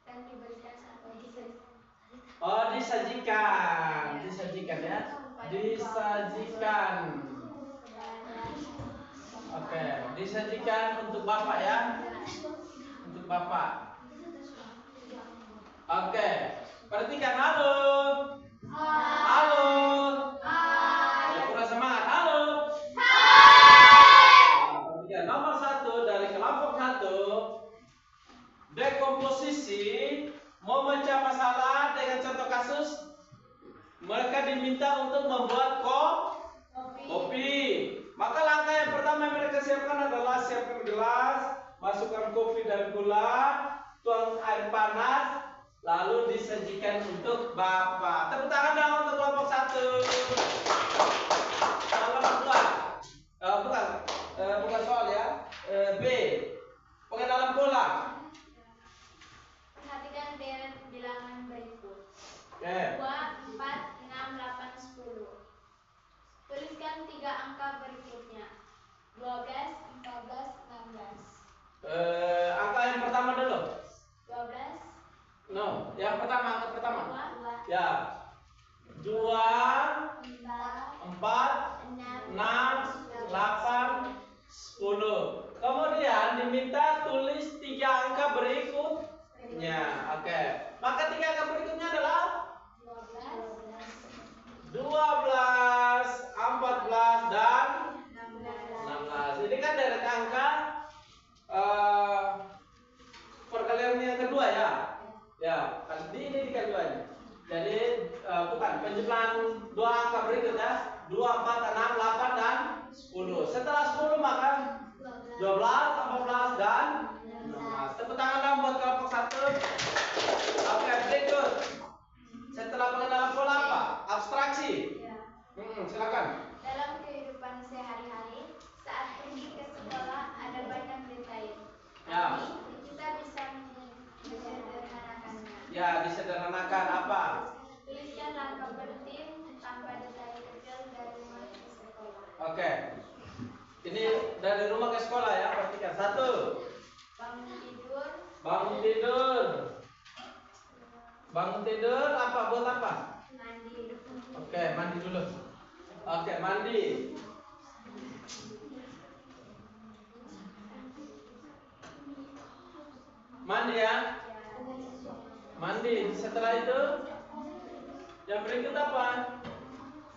Dan diberikan satu Oh, disajikan. Disajikan ya. Disajikan. Oke, disajikan untuk Bapak ya. Untuk Bapak. Oke. Perhatikan, halo. Halo. Ya, kurang semangat. Halo. Perhatikan nomor 1 dari kelompok 1. Dekomposisi memecah masalah dengan contoh kasus. Mereka diminta untuk membuat kopi. Maka langkah yang pertama yang mereka siapkan adalah siapkan gelas, masukkan kopi dan gula, tuang air panas, lalu disajikan untuk Bapak. Tepuk tangan dong untuk kelompok 1. Kelompok 2. Bukan soal ya. B. Pakai dalam pola. Perhatikan deret bilangan berikut. Oke. 2, 4, 6, 8, 10. Tuliskan 3 angka berikutnya. 12, 14, 16. Angka yang pertama dulu. 12. No, yang pertama, angka pertama. 2, Ya. 2, 4, 6, 8, 10. Kemudian diminta tulis 3 angka berikutnya. Oke. Maka 3 angka berikutnya adalah 12, 14 dan 16. Ini kan dari angka perkalian yang kedua ya. Ya, ini keduanya. Jadi bukan penjumlahan 2 angka berikutnya 2, 4, 6, 8 dan 10. Setelah 10 maka 12. 12, 14, dan 16. Tepuk tangan dong buat kelompok 1. Oke, berikut. Setelah pengenalan pola apa? Abstraksi. Silakan. Dalam kehidupan sehari-hari, saat pergi ke sekolah ada banyak detail. Ya. Tapi kita bisa menyederhanakannya. Ya, disederhanakan apa? Tuliskan langkah penting tanpa detail kecil dari rumah ke sekolah. Oke. Ini dari rumah ke sekolah ya, perhatikan. 1. Bangun tidur. Bangun tidur. Bangun tidur apa? Buat apa? Mandi. Oke, mandi dulu. Oke, mandi. Mandi ya. Mandi. Setelah itu yang berikut apa?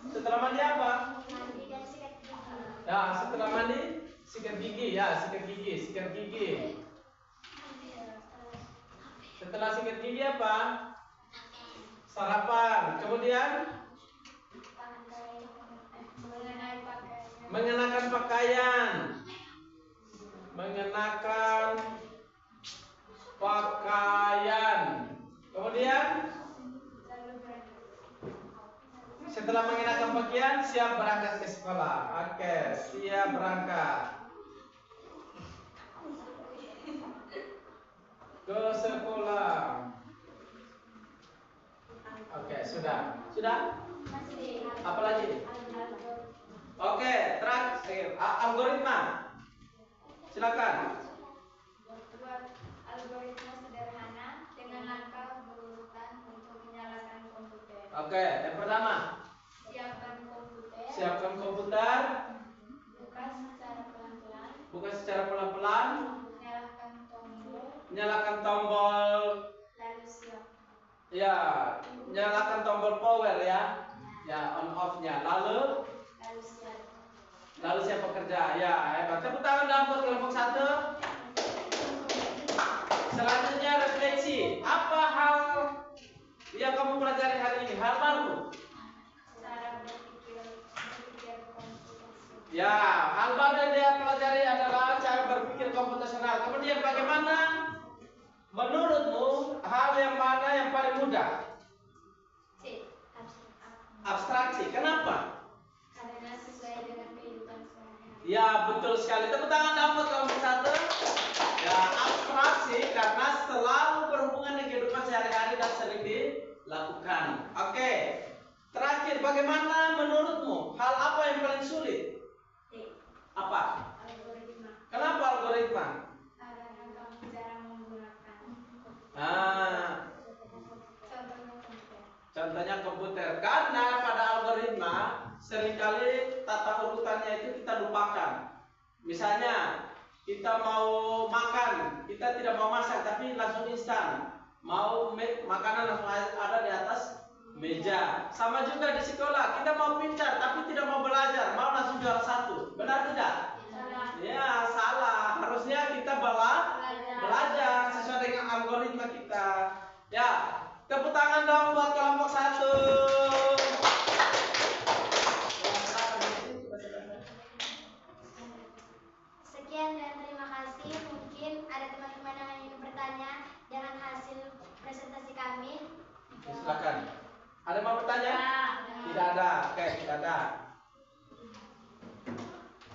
Setelah mandi apa? Mandi dan sikat gigi. Ya, setelah mandi sikat gigi ya, sikat gigi, sikat gigi. Setelah sikat gigi apa? Sarapan. Kemudian mengenakan pakaian. Mengenakan pakaian. Kemudian setelah mengenakan pakaian siap berangkat ke sekolah. Oke, siap berangkat ke sekolah. Oke, sudah. Sudah? Apa lagi? Oke, terakhir algoritma. Silakan. Buat algoritma sederhana dengan langkah berurutan untuk menyalakan komputer. Oke, yang pertama. Siapkan komputer. Siapkan komputer. Buka secara pelan-pelan. Buka secara pelan-pelan. Nyalakan tombol. Nyalakan tombol. Lalu siap. Ya, nyalakan tombol power ya. Ya, on off-nya. Lalu siap. Lalu siap bekerja. Ya, hebat. Tepuk tangan dong buat kelompok 1. Selanjutnya refleksi. Apa hal yang kamu pelajari hari ini? Hal baru? Cara berpikir komputasi. Ya, hal baru yang dia pelajari adalah cara berpikir komputasional. Kemudian bagaimana menurutmu hal yang mana yang paling mudah? C. Abstraksi. Kenapa? Karena sesuai dengan kehidupan sehari-hari. Ya, betul sekali. Tepuk tangan dong buat kelompok 1. Ya, abstraksi karena selalu berhubungan dengan kehidupan sehari-hari dan sering dilakukan. Oke. Terakhir, bagaimana menurutmu hal apa yang paling sulit? D. Apa? Algoritma. Kenapa algoritma? Karena kamu jarang menggunakan. Contohnya komputer. Contohnya komputer. Karena pada algoritma seringkali tata urutannya itu kita lupakan. Misalnya kita mau makan, kita tidak mau masak tapi langsung instan. Mau makanan langsung ada di atas meja. Sama juga di sekolah, kita mau pintar tapi tidak mau belajar, mau langsung juara 1. Benar tidak? Salah. Ya, salah. Harusnya kita belajar sesuai dengan algoritma kita. Ya, tepuk tangan dong buat kelompok 1. Sekian dan terima kasih. Mungkin ada teman-teman yang ingin bertanya dengan hasil presentasi kami. Silakan. Ada yang mau bertanya? Tidak ada. Oke, tidak ada.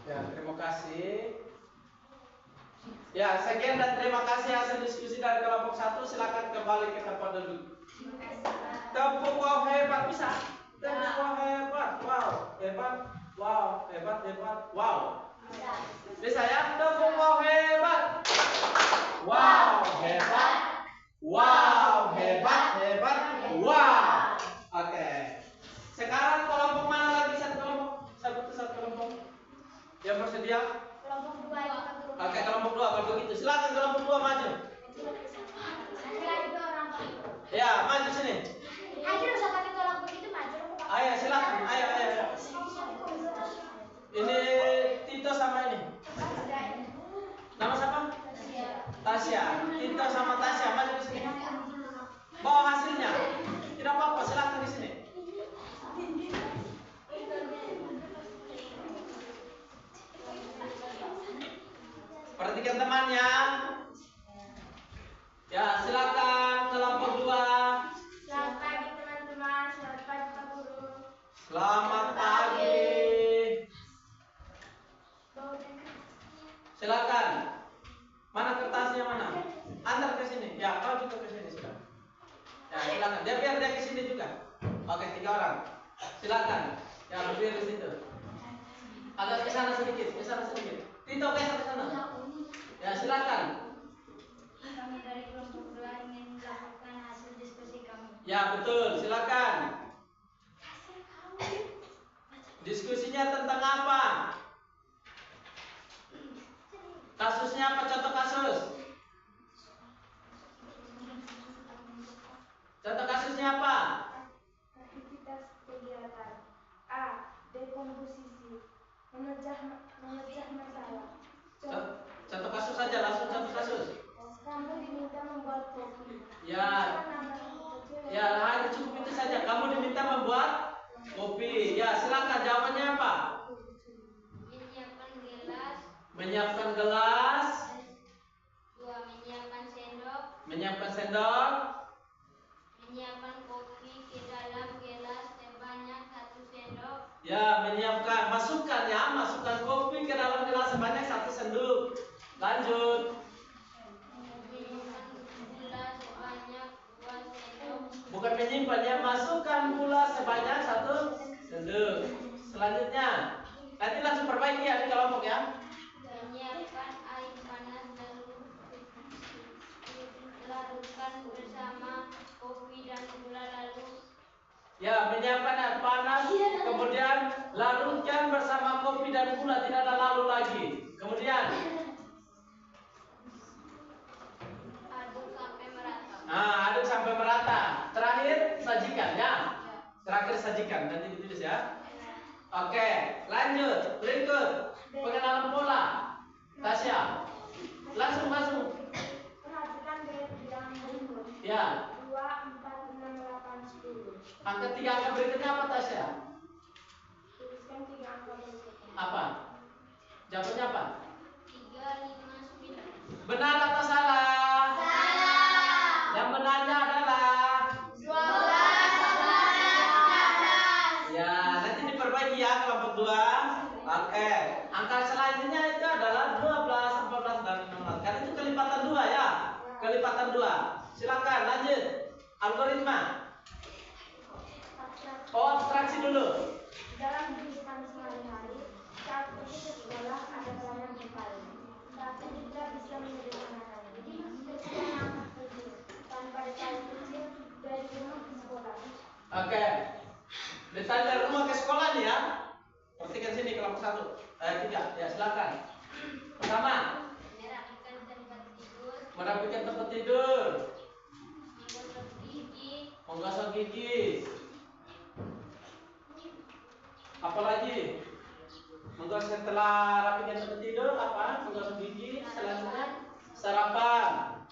Ya, terima kasih. Ya, sekian dan terima kasih hasil diskusi dari kelompok 1. Silakan kembali ke tempat duduk. Tepuk wow hebat bisa. Tepuk wow hebat. Wow, hebat. Wow, hebat, hebat. Wow. Bisa ya? Tepuk wow hebat. Wow, hebat. Wow, hebat, hebat. Wow. Oke. Sekarang kelompok mana lagi? Satu kelompok. Yang bersedia? Kelompok 2 yang kita grup. Oke, kelompok 2 kalau begitu. Silakan kelompok 2 maju. Ya, maju sini. Ayo usah pakai tolak begitu maju. Ayo, silakan. Ayo. Ini Tito sama ini. Nama siapa? Tasya. Tito sama Tasya maju di sini. Bawa hasilnya. Tidak apa-apa, silakan di sini. Perhatikan temannya. Ya, silakan kelompok 2. Selamat pagi teman-teman, selamat pagi Pak Guru. Selamat pagi. Silakan. Mana kertasnya mana? Antar ke sini. Ya, kau juga ke sini sudah. Ya, silakan. Dia biar dia ke sini juga. Oke, 3 orang. Silakan. Ya, berdiri di situ. Agak ke sana sedikit, ke sana sedikit. Tito geser ke sana. Ya, silakan. Kami dari kelompok 2 ingin melakukan hasil diskusi kami. Ya, betul. Silakan. Diskusinya tentang apa? Kasusnya apa? Contoh kasus. Contoh kasusnya apa? Aktivitas kegiatan A. Dekomposisi memecah masalah. Contoh kasus saja, langsung contoh kasus. Kamu diminta membuat kopi. Ya, ya, hanya cukup itu saja. Kamu diminta membuat kopi. Ya, silakan jawabannya apa? Menyiapkan gelas. Menyiapkan gelas. 2. Menyiapkan sendok. Menyiapkan sendok. Menyiapkan kopi ke dalam gelas sebanyak 1 sendok. Ya, menyiapkan, masukkan ya, masukkan kopi ke dalam gelas sebanyak 1 sendok. Lanjut. Menyimpan gula sebanyak 2 sendok. Bukan menyimpan ya, masukkan gula sebanyak 1 sendok. Selanjutnya, nanti langsung perbaiki ya di kelompok ya. Menyiapkan air panas lalu larutkan bersama kopi dan gula lalu. Ya, menyiapkan air panas, kemudian larutkan bersama kopi dan gula, tidak ada lalu lagi. Kemudian, Aduk sampai merata. aduk sampai merata. Terakhir, sajikan ya. Terakhir sajikan, nanti ditulis ya. Oke, lanjut. Berikut, pengenalan pola. Tasya, langsung. Perhatikan yang berikut. Ya. 2, 4, 6, 8, 10. Angka 3 angka berikutnya apa Tasya? Tuliskan 3 angka berikutnya. Apa? Jawabannya apa? 3, 5, 9. Benar atau salah? Salah. Yang benarnya adalah 12. ya, nanti diperbaiki ya kelompok 2. Oke, angka selanjutnya itu adalah 12, 14 dan 16. Karena itu kelipatan 2 ya. Kelipatan 2. Silakan lanjut. Algoritma. Oh, abstraksi dulu. Dalam kehidupan sehari-hari, saat pergi ke sekolah ada banyak berkali, tapi kita bisa menyederhanakannya. Bersama kecil, tanpa detail kecil dari rumah ke sekolah. Oke. Detail dari rumah ke sekolah nih ya. Perhatikan sini kelompok 1. 3. Ya, silakan. Pertama, Merapikan tempat tidur. merapikan tempat tidur. Menggosok gigi. Menggosok gigi. Apalagi? Menggosok setelah rapikan tempat tidur apa? Menggosok gigi. Selanjutnya sarapan.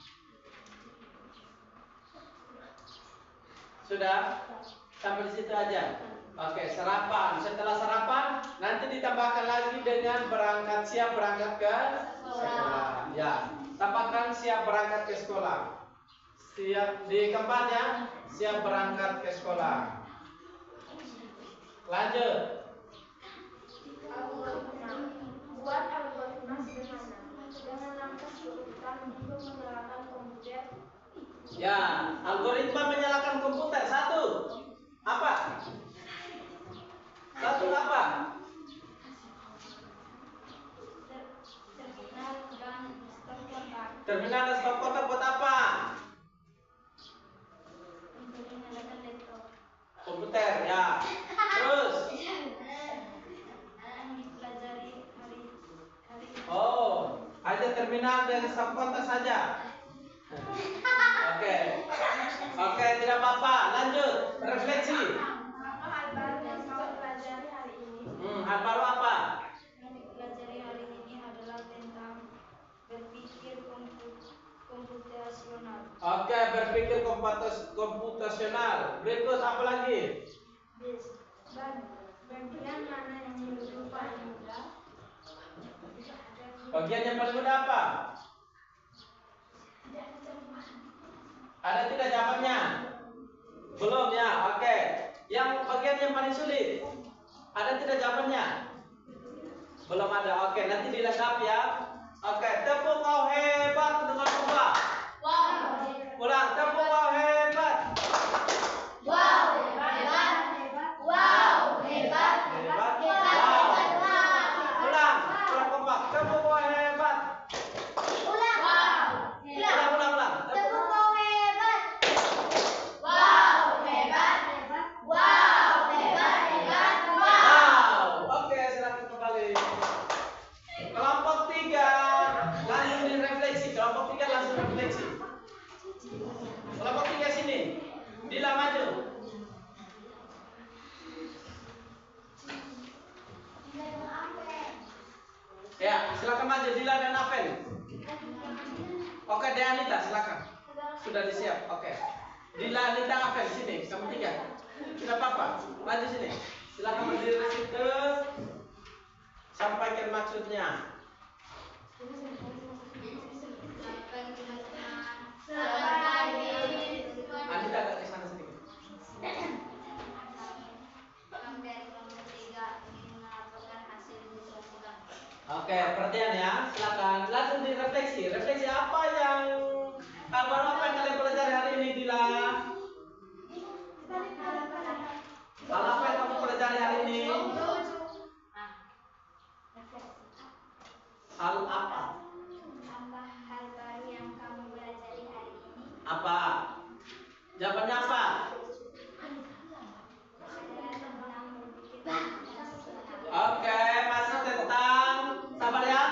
Sudah? Sampai di situ aja. Oke, sarapan. Setelah sarapan nanti ditambahkan lagi dengan siap berangkat ke sekolah. Ya, tambahkan siap berangkat ke sekolah. Siap di keempatnya, siap berangkat ke sekolah. Lanjut. Algoritma. Buat algoritma sederhana. Dengan langkah urutan untuk menyalakan komputer. Ya, algoritma menyalakan komputer. 1. Apa? 1 apa? Terminal dan stop kontak. Terminal dan stop kontak buat apa? Untuk menyalakan laptop. Komputer, ya. Terus? Yang dipelajari hari ini. Oh, hanya terminal dan stop kontak saja. Oke. Oke, tidak apa-apa. Lanjut. Refleksi. Apa hal baru yang kau pelajari hari ini? Hal baru apa? Yang dipelajari hari ini adalah tentang berpikir komputasional. Oke, berpikir komputasional. Berikut apa lagi? Bagian mana yang menurutmu paling mudah? Bagian yang paling mudah apa? Ada tidak jawabannya? Belum ya, oke. Yang bagian yang paling sulit, ada tidak jawabannya? Belum ada, oke. Nanti dilengkapi ya. Oke, tepuk kau hebat untuk semua. Wow. Ulang, tepuk kau hebat. Wow, hebat. Wow, hebat. Hebat. Wow. Ulang, ulang kompak. Tepuk kau hebat. Ulang. Wow. Ulang. Tepuk kau hebat. Wow, hebat. Wow, hebat. Wow. Wow. Oke, silakan kembali. Kelompok 3 langsung direfleksi. Kelompok 3 langsung refleksi. Kelompok 3 sini. Dila maju. Ya, silakan maju Dila dan Apen. Oke, Deanita silakan. Sudah disiap. Oke. Dila, Anita, Apen sini. Kamu 3. Tidak apa-apa. Maju sini. Silakan berdiri di situ. Sampaikan maksudnya. Anita agak ke sana sedikit. Oke, perhatian ya. Silakan langsung direfleksi. Refleksi apa yang baru apa yang kalian pelajari hari ini, Dila? Hal apa yang kamu pelajari hari ini? Hal apa? Hal baru yang kamu pelajari hari ini Apa? Jawabannya apa? adalah tentang berpikir Oke, masih tentang sabar ya.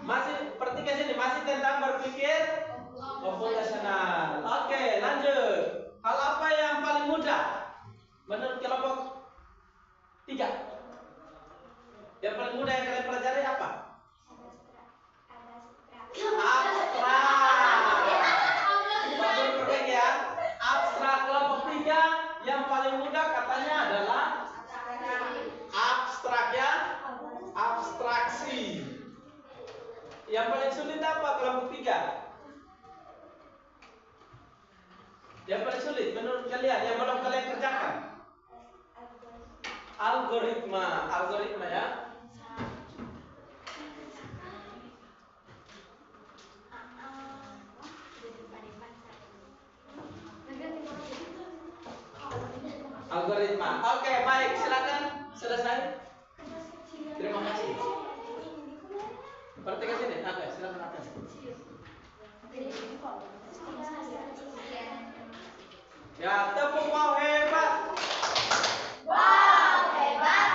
Masih perhatikan sini, masih tentang berpikir komputasional. Oke, lanjut. Hal apa yang paling mudah menurut kelompok 3? Yang paling mudah yang kalian pelajari apa? Abstrak. Bagus perbaiki ya. Abstrak kelompok 3 yang paling mudah katanya adalah abstrak ya. Abstraksi. Yang paling sulit apa kelompok 3? Yang paling sulit menurut kalian yang belum kalian kerjakan? Algoritma ya. Algoritma. Oke, baik, silakan. Selesai. Terima kasih. Perhatikan sini. Oke, silakan akan. Ya, tepuk kau hebat. Wow, hebat.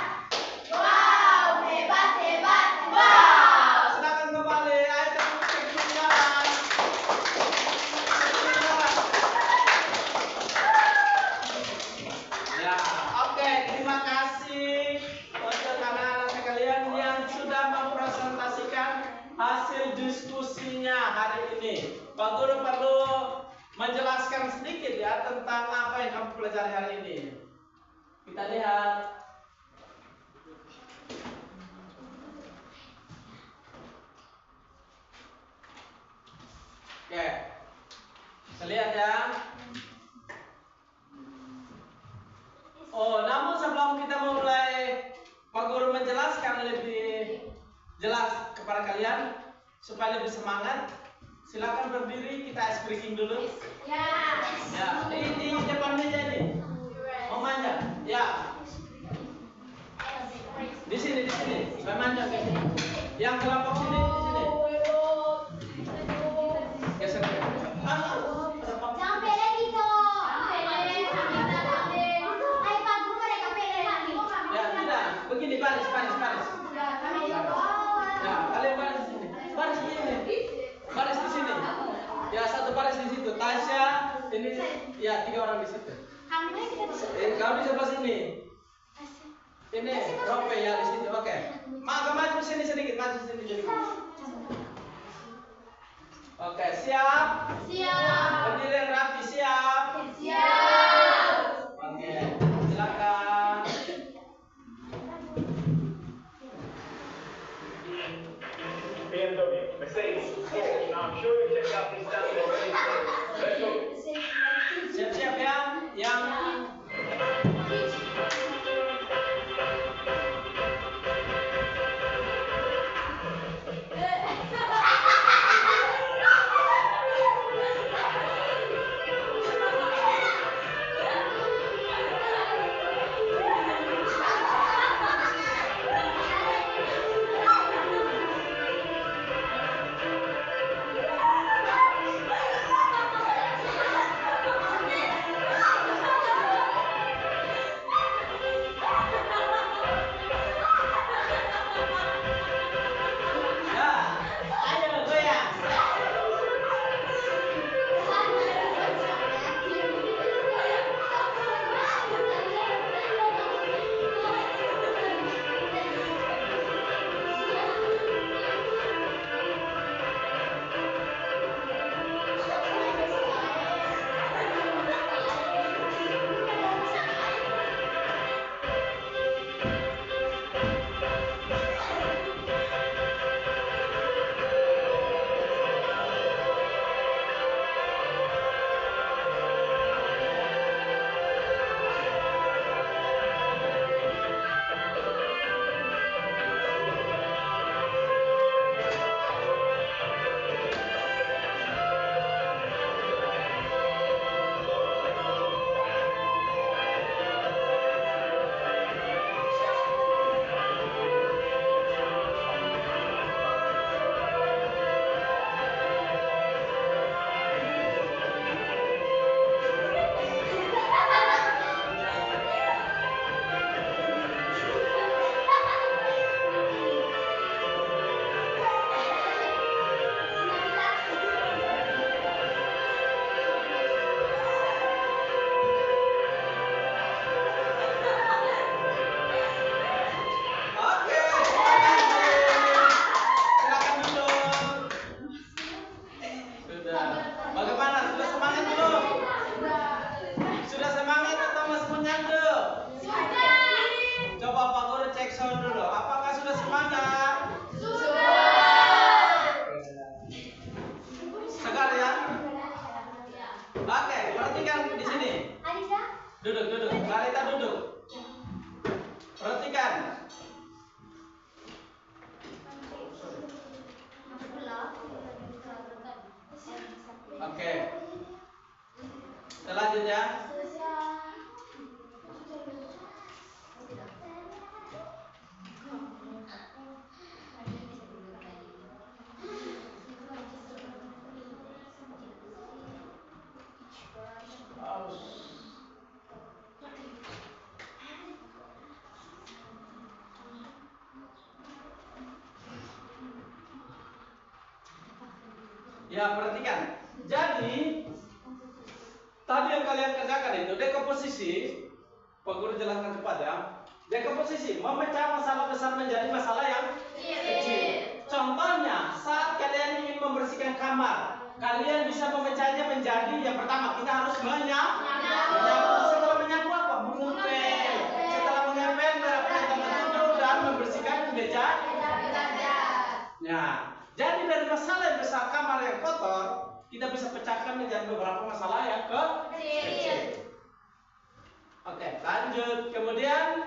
Wow, hebat. Wow. Silakan kembali. Ayo tepuk ketinggalan. Ya, oke, terima kasih untuk anak-anak sekalian yang sudah mempresentasikan hasil diskusinya hari ini. Pak Guru perlu menjelaskan sedikit ya tentang apa yang kamu pelajari hari ini. Kita lihat. Oke, kita lihat ya. Oh, namun sebelum kita mulai Pak Guru menjelaskan lebih jelas kepada kalian supaya lebih semangat, silakan berdiri, kita ice breaking dulu. Ya. Ya, di depan meja ini. Mau manjat? Ya. Di sini. Saya manjat ke sini. Yang kelompok sini di sini. Geser. Jangan pede gitu. Ayo Pak Guru mereka pede lagi. Ya, tidak. Begini baris. Ya, kalian baris di sini. Baris di sini. Baris di sini. Ya, satu baris di situ. Tasya, ini ya 3 orang di situ. Kau di sebelah sini. Ini Rope ya di situ. Oke. Maju sini sedikit, maju sini jadi. Oke, siap? Siap. Berdiri rapi, siap? Siap. Oke, silakan. BMW, Mercedes, Porsche. Now I'm sure you checked out these sound Mercedes. Let's go. Siap-siap ya, yang ya perhatikan. Jadi tadi yang kalian kerjakan itu dekomposisi. Pak Guru jelaskan cepat ya. Dekomposisi memecah masalah besar menjadi masalah yang kecil. Contohnya saat kalian ingin membersihkan kamar, kalian bisa memecahnya menjadi yang pertama kita harus menyapu. Setelah menyapu apa? Mengepel. Setelah mengepel merapikan tempat tidur dan membersihkan meja. Nah, jadi dari masalah yang besar kamar yang kotor, kita bisa pecahkan menjadi beberapa masalah yang kecil. Oke, lanjut. Kemudian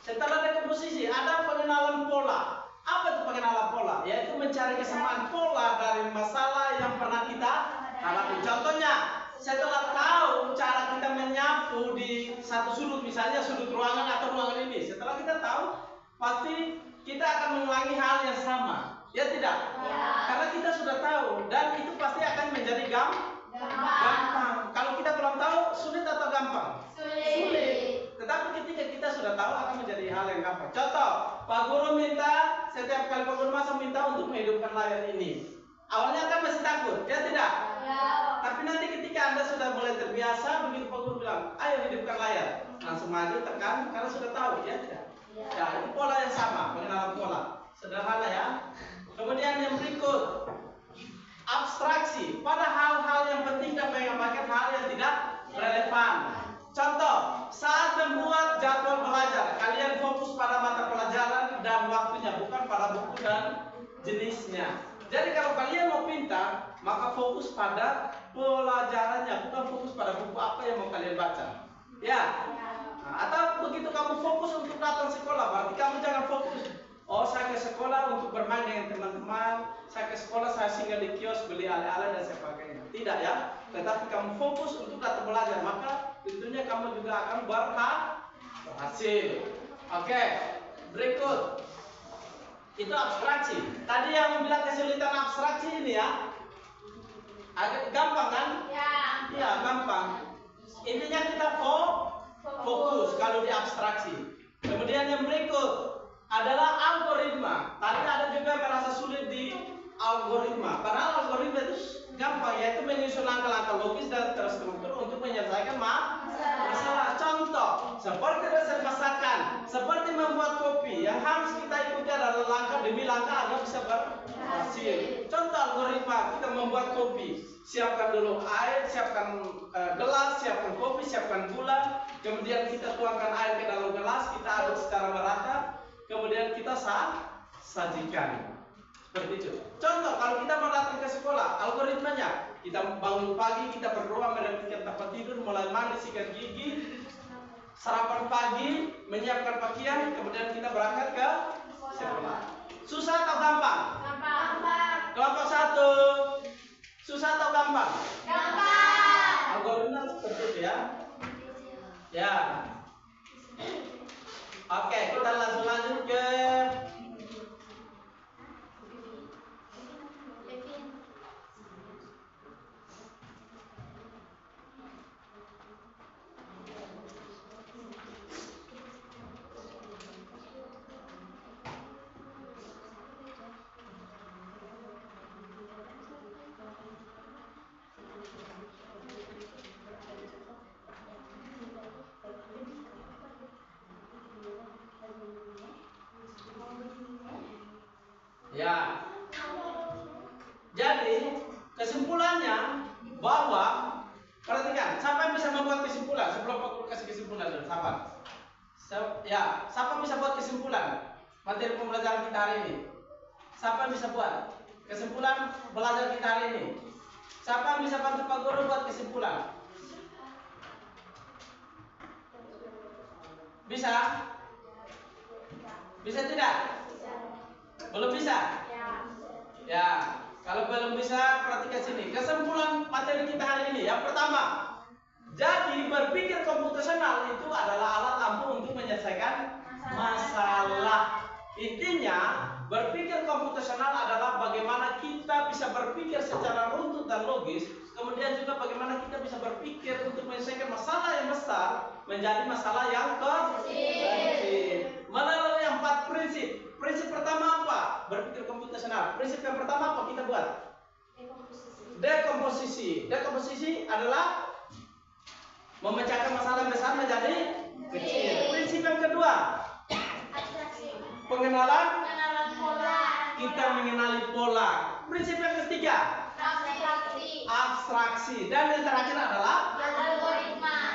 setelah dekomposisi ada pengenalan pola. Apa itu pengenalan pola? Yaitu mencari kesamaan pola dari masalah yang pernah kita hadapi. Contohnya, setelah tahu cara kita menyapu di satu sudut, misalnya sudut ruangan atau ruangan ini, setelah kita tahu, pasti kita akan mengulangi hal yang sama. Ya tidak? Ya. Karena kita sudah tahu dan itu pasti akan menjadi gampang. Kalau kita belum tahu, sulit atau gampang? Sulit. Tetapi ketika kita sudah tahu akan menjadi hal yang gampang. Contoh, Pak Guru minta setiap kali Pak Guru masuk minta untuk menghidupkan layar ini. Awalnya kan masih takut, ya tidak? Ya. Tapi nanti ketika Anda sudah mulai terbiasa, begitu Pak Guru bilang, ayo hidupkan layar, langsung maju tekan karena sudah tahu, ya tidak? Ya, itu pola yang sama, pengenalan pola. Sederhana ya. Kemudian yang berikut, abstraksi pada hal-hal yang penting dan mengabaikan hal yang tidak relevan. Contoh, saat membuat jadwal belajar, kalian fokus pada mata pelajaran dan waktunya, bukan pada buku dan jenisnya. Jadi kalau kalian mau pintar, maka fokus pada pelajarannya, bukan fokus pada buku apa yang mau kalian baca. Ya. Nah, atau begitu kamu fokus untuk datang sekolah, berarti kamu jangan fokus. Oh, saya ke sekolah untuk bermain dengan teman-teman. Saya ke sekolah, saya singgah di kios beli ale-ale dan sebagainya. Tidak ya. Tetapi kamu fokus untuk datang belajar, maka tentunya kamu juga akan berhasil. Oke, berikut. Itu abstraksi. Tadi yang bilang kesulitan abstraksi ini ya, agak gampang kan? Ya, gampang. Intinya kita fokus kalau di abstraksi. Kemudian yang berikut adalah algoritma. Tadi ada juga yang merasa sulit di algoritma. Padahal algoritma itu gampang, yaitu menyusun langkah-langkah logis dan terstruktur untuk menyelesaikan masalah. Contoh, seperti resep masakan, seperti membuat kopi. Yang harus kita ikuti adalah langkah demi langkah agar bisa berhasil. Contoh algoritma, kita membuat kopi. Siapkan dulu air, siapkan gelas, siapkan kopi, siapkan gula. Kemudian kita tuangkan air ke dalam gelas, kita aduk secara merata. Kemudian kita sajikan. Seperti itu. Contoh, kalau kita mau datang ke sekolah, algoritmanya, kita bangun pagi, kita berdoa, merapikan tempat tidur, mulai mandi, sikat gigi, sarapan pagi, menyiapkan pakaian, kemudian kita berangkat ke sekolah. Susah atau gampang? Gampang. Kelompok 1. Susah atau gampang? Gampang. Algoritma seperti itu ya. Ya. Oke, kita langsung lanjut ke ya. Jadi kesimpulannya bahwa perhatikan, siapa yang bisa membuat kesimpulan sebelum aku kasih kesimpulan dulu, siapa? Ya, siapa bisa buat kesimpulan materi pembelajaran kita hari ini? Siapa yang bisa buat kesimpulan belajar kita hari ini? Siapa yang bisa bantu Pak Guru buat kesimpulan? Bisa? Bisa tidak? Belum bisa? Ya, kalau belum bisa perhatikan sini. Kesimpulan materi kita hari ini. Yang pertama, jadi berpikir komputasional itu adalah alat ampuh untuk menyelesaikan masalah. Intinya, berpikir komputasional adalah bagaimana kita bisa berpikir secara runtut dan logis. Kemudian juga bagaimana kita bisa berpikir untuk menyelesaikan masalah yang besar menjadi masalah yang kecil. Melalui 4 prinsip. Prinsip pertama apa? Berpikir komputasional. Prinsip yang pertama apa kita buat? Dekomposisi. Dekomposisi adalah memecahkan masalah yang besar menjadi kecil. Prinsip yang kedua, pengenalan Pola. Kita mengenali pola. Prinsip yang ketiga, abstraksi. Dan yang terakhir adalah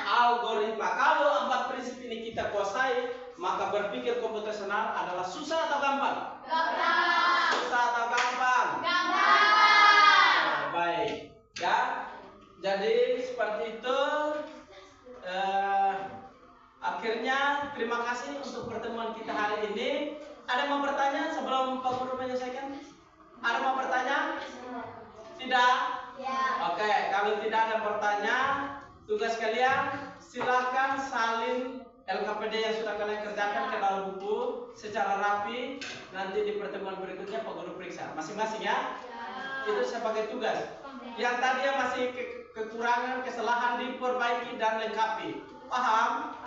algoritma. Kalau 4 prinsip ini kita kuasai, maka berpikir komputasional adalah susah atau gampang? Gampang. Susah atau gampang? Gampang. Nah, baik. Ya. Jadi seperti itu. Akhirnya terima kasih untuk pertemuan kita hari ini. Ada yang mau bertanya sebelum Pak Guru menyelesaikan? Ada mau bertanya? Tidak? Ya. Oke, kalau tidak ada bertanya, tugas kalian silakan salin LKPD yang sudah kalian kerjakan ke dalam buku secara rapi. Nanti di pertemuan berikutnya Pak Guru periksa masing-masing ya. Itu sebagai tugas. Yang tadi yang masih kekurangan, kesalahan diperbaiki dan lengkapi. Paham?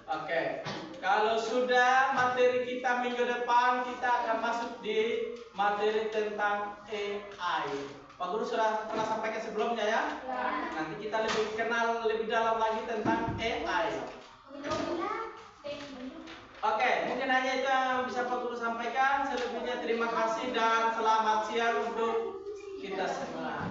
Oke. Kalau sudah materi kita minggu depan, kita akan masuk di materi tentang AI. Pak Guru sudah pernah sampaikan sebelumnya ya. Nanti kita lebih kenal lebih dalam lagi tentang AI. Oke, mungkin hanya itu yang bisa Pak Guru sampaikan. Selebihnya terima kasih dan selamat siang untuk kita semua.